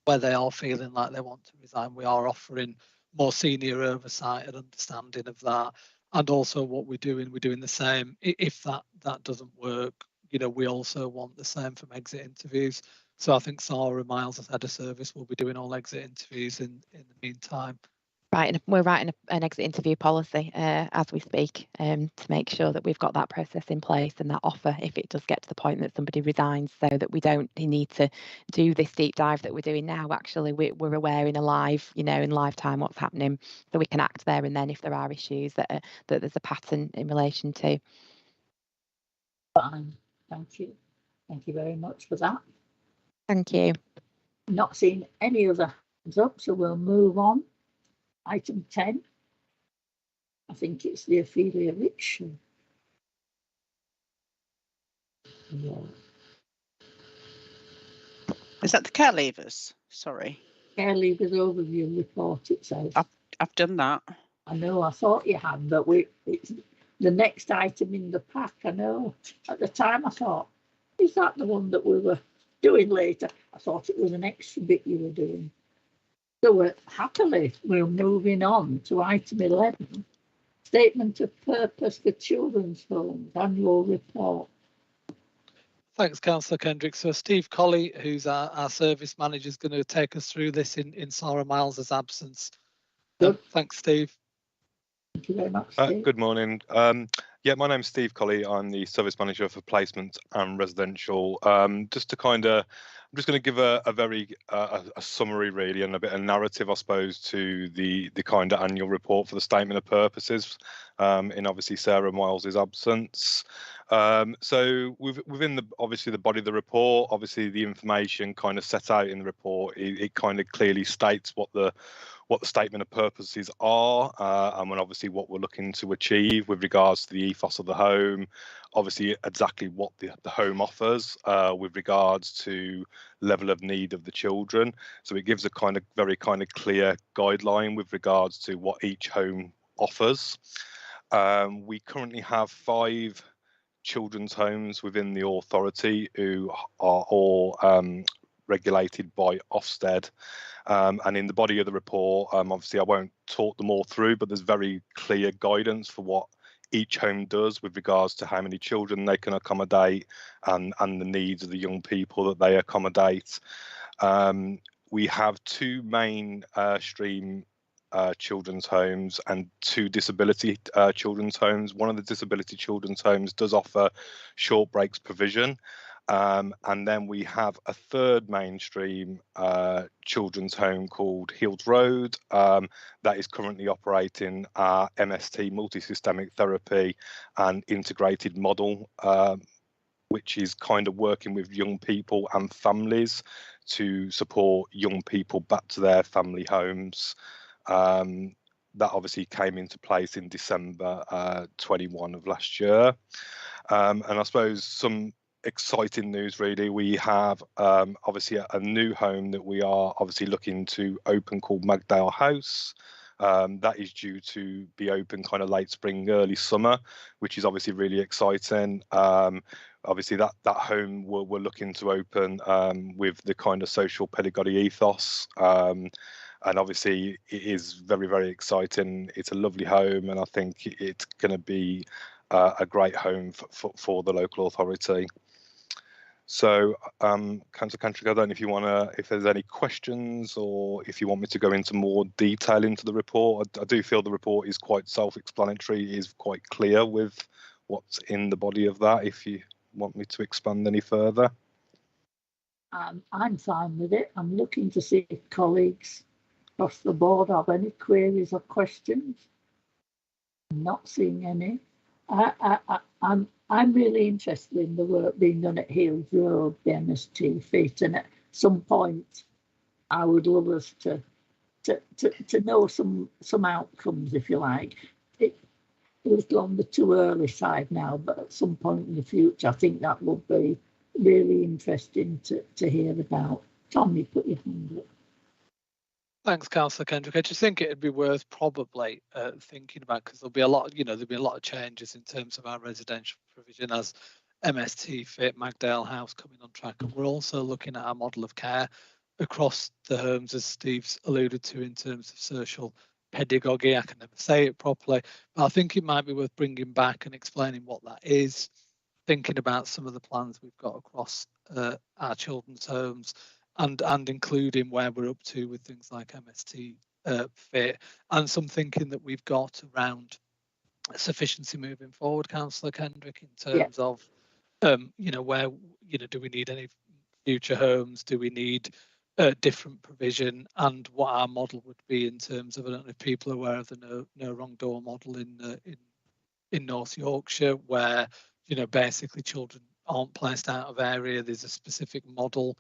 where they are feeling like they want to resign, we are offering more senior oversight and understanding of that. And also what we're doing the same. If that doesn't work, you know, we also want the same from exit interviews. So I think Sarah Miles, as head of service, will be doing all exit interviews in the meantime. Right, and we're writing an exit interview policy as we speak to make sure that we've got that process in place and that offer if it does get to the point that somebody resigns, so that we don't need to do this deep dive that we're doing now. Actually, we're aware in live time what's happening, so we can act there and then if there are issues that there's a pattern in relation to. Fine, thank you. Thank you very much for that. Thank you. Not seeing any other hands up, so we'll move on. Item 10, I think it's the Ophelia Rich. Yeah. Is that the care leavers? Sorry. Care leavers overview report, it says. I've done that. I know, I thought you had, but it's the next item in the pack. I know. At the time I thought, is that the one that we were doing later? I thought it was an extra bit you were doing. So happily, we're moving on to item 11, Statement of Purpose for Children's Homes, Annual Report. Thanks, Councillor Kendrick. So Steve Colley, who's our service manager, is going to take us through this in Sarah Miles's absence. Thanks, Steve. Thank you very much, Steve. Good morning. Yeah, my name's Steve Colley. I'm the service manager for placement and residential. Just to I'm just going to give a very summary, really, and a bit of narrative, I suppose, to the kind of annual report for the statement of purposes in obviously Sarah Miles's absence. So within obviously the body of the report, obviously the information kind of set out in the report, it kind of clearly states what the statement of purposes are, and obviously what we're looking to achieve with regards to the ethos of the home, obviously exactly what the home offers with regards to level of need of the children. So it gives a very clear guideline with regards to what each home offers. We currently have 5 children's homes within the authority who are all regulated by Ofsted. And in the body of the report, obviously I won't talk them all through, but there's very clear guidance for what each home does with regards to how many children they can accommodate and the needs of the young people that they accommodate. We have 2 main stream children's homes and 2 disability children's homes. One of the disability children's homes does offer short breaks provision. And then we have a third mainstream children's home called Heald Road that is currently operating our MST, multi-systemic therapy and integrated model, which is kind of working with young people and families to support young people back to their family homes. That obviously came into place in December 21 of last year. And I suppose some exciting news really, we have obviously a new home that we are obviously looking to open called Magdale House. That is due to be open kind of late spring, early summer, which is obviously really exciting. Obviously that home we're looking to open with the kind of social pedagogy ethos. And obviously it is very, very exciting. It's a lovely home, and I think it's going to be a great home for the local authority. So, Councillor Cantrick, I don't know if you want to, if there's any questions or if you want me to go into more detail into the report. I do feel the report is quite self-explanatory, is quite clear with what's in the body of that, if you want me to expand any further. I'm fine with it. I'm looking to see if colleagues across the board have any queries or questions. I'm not seeing any. I'm really interested in the work being done at Heald Road, the MST fit, and at some point I would love us to know some outcomes, if you like. It's a little on the too early side now, but at some point in the future I think that would be really interesting to hear about. Tom, you put your hand up. Thanks, Councillor Kendrick. I just think it'd be worth probably thinking about, because there'll be a lot, there'll be a lot of changes in terms of our residential provision as MST fit, Magdale House coming on track, and we're also looking at our model of care across the homes, as Steve's alluded to, in terms of social pedagogy. I can never say it properly, but I think it might be worth bringing back and explaining what that is, thinking about some of the plans we've got across our children's homes, and including where we're up to with things like MST fit, and some thinking that we've got around sufficiency moving forward, Councillor Kendrick, in terms of where do we need any future homes, do we need different provision, and what our model would be in terms of, I don't know if people are aware of the no wrong door model in North Yorkshire, where basically children aren't placed out of area. There's a specific model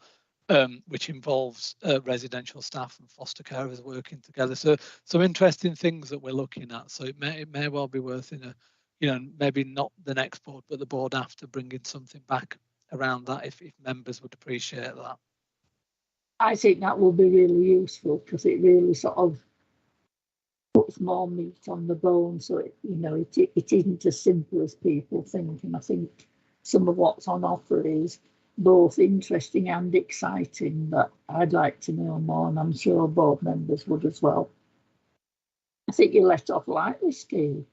which involves residential staff and foster carers working together. So some interesting things that we're looking at. So it may well be worth, in a maybe not the next board, but the board after, bringing something back around that, if members would appreciate that. I think that will be really useful, because it really sort of puts more meat on the bone. So it isn't as simple as people think. And I think some of what's on offer is both interesting and exciting, but I'd like to know more, and I'm sure board members would as well. I think you let off lightly, Steve.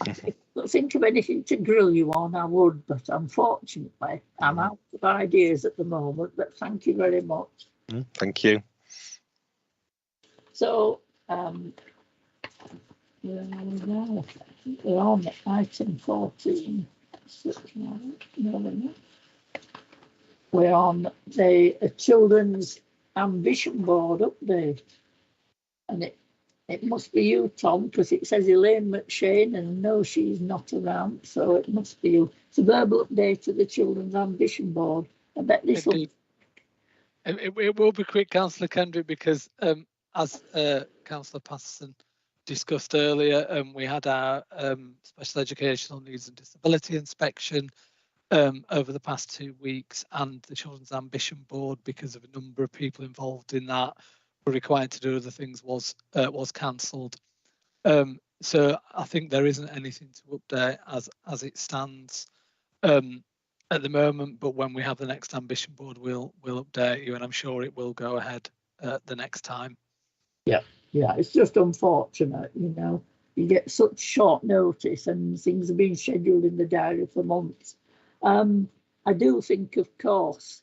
If I could think of anything to grill you on, I would, but unfortunately I'm out of ideas at the moment, but thank you very much. Thank you. So we're on item 14. We're on the Children's Ambition Board update, and it must be you, Tom, because it says Elaine McShane, and no, she's not around, so it must be you. It's a verbal update of the Children's Ambition Board. I bet this will... It will be quick, Councillor Kendrick, because as Councillor Patterson discussed earlier, we had our Special Educational Needs and Disability inspection over the past 2 weeks, and the Children's Ambition Board, because of a number of people involved in that, were required to do other things, was cancelled. So I think there isn't anything to update as it stands at the moment, but when we have the next Ambition Board, we'll update you, and I'm sure it will go ahead the next time. Yeah, it's just unfortunate, you get such short notice and things have been scheduled in the diary for months. I do think, of course,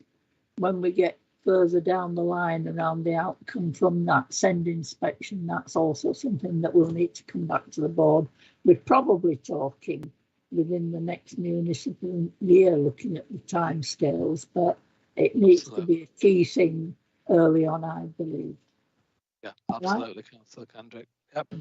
when we get further down the line around the outcome from that SEND inspection, that's also something that we'll need to come back to the board. We're probably talking, within the next municipal year, looking at the timescales, but it needs to be a key thing early on, I believe. Yeah, absolutely, right? Councillor Kendrick. Yep.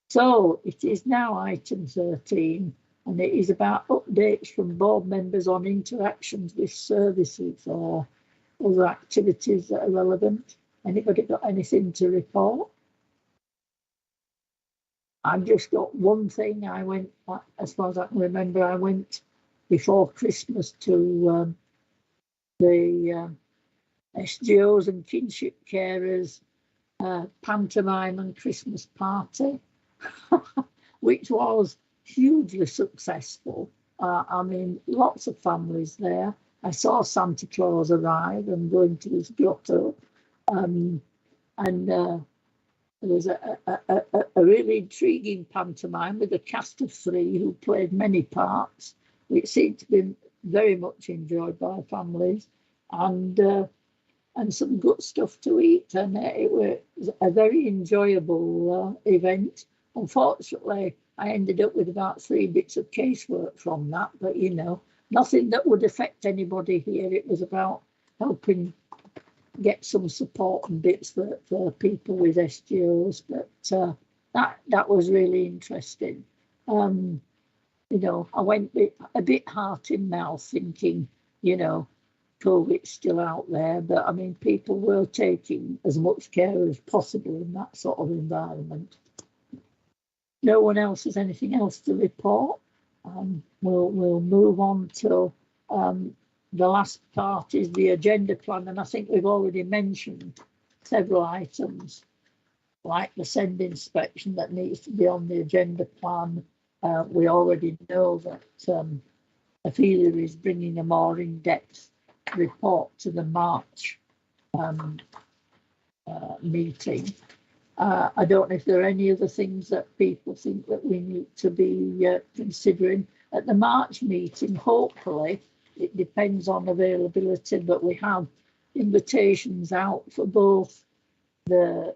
So it is now item 13, and it is about updates from board members on interactions with services or other activities that are relevant. Anybody got anything to report? I've just got one thing. I went, as far as I can remember, I went before Christmas to the SGOs and kinship carers pantomime and Christmas party, which was hugely successful. I mean, lots of families there. I saw Santa Claus arrive and go into his grotto, and there was a really intriguing pantomime with a cast of 3 who played many parts, which seemed to be very much enjoyed by families, and some good stuff to eat, and it was a very enjoyable event. Unfortunately, I ended up with about 3 bits of casework from that, but you know, nothing that would affect anybody here. It was about helping get some support and bits for people with SGOs, but that was really interesting. You know, I went a bit heart in mouth thinking, you know, COVID's still out there, but I mean, people were taking as much care as possible in that sort of environment. No one else has anything else to report. We'll move on to the last part is the agenda plan, and I think we've already mentioned several items like the send inspection that needs to be on the agenda plan. We already know that Ophelia is bringing a more in-depth report to the March meeting. I don't know if there are any other things that people think that we need to be considering at the March meeting. Hopefully, it depends on availability, but we have invitations out for both the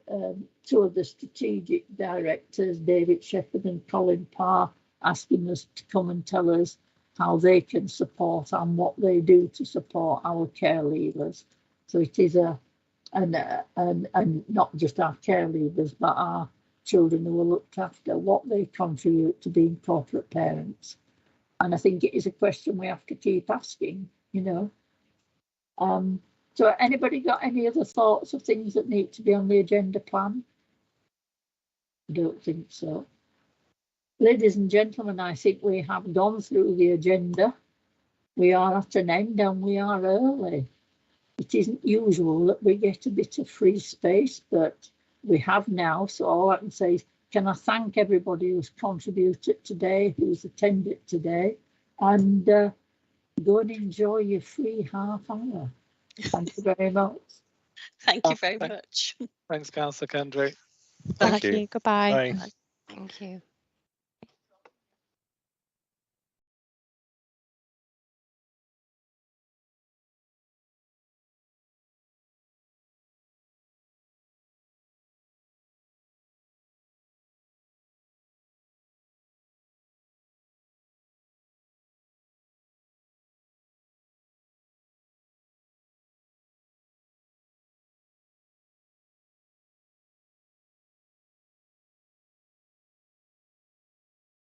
2 of the strategic directors, David Shepherd and Colin Parr, asking us to come and tell us how they can support and what they do to support our care leavers. So it is and not just our care leavers, but our children who are looked after, what they contribute to being corporate parents. And I think it is a question we have to keep asking, you know. So anybody got any other thoughts of things that need to be on the agenda plan? I don't think so. Ladies and gentlemen, I think we have gone through the agenda. We are at an end and we are early. It isn't usual that we get a bit of free space, but we have now. So all I can say is, can I thank everybody who's contributed today, who's attended today, and go and enjoy your free half hour. Thank you very much. Thank you very much. Thanks, Councillor Kendrick. Thank you. Goodbye. Bye. Thank you.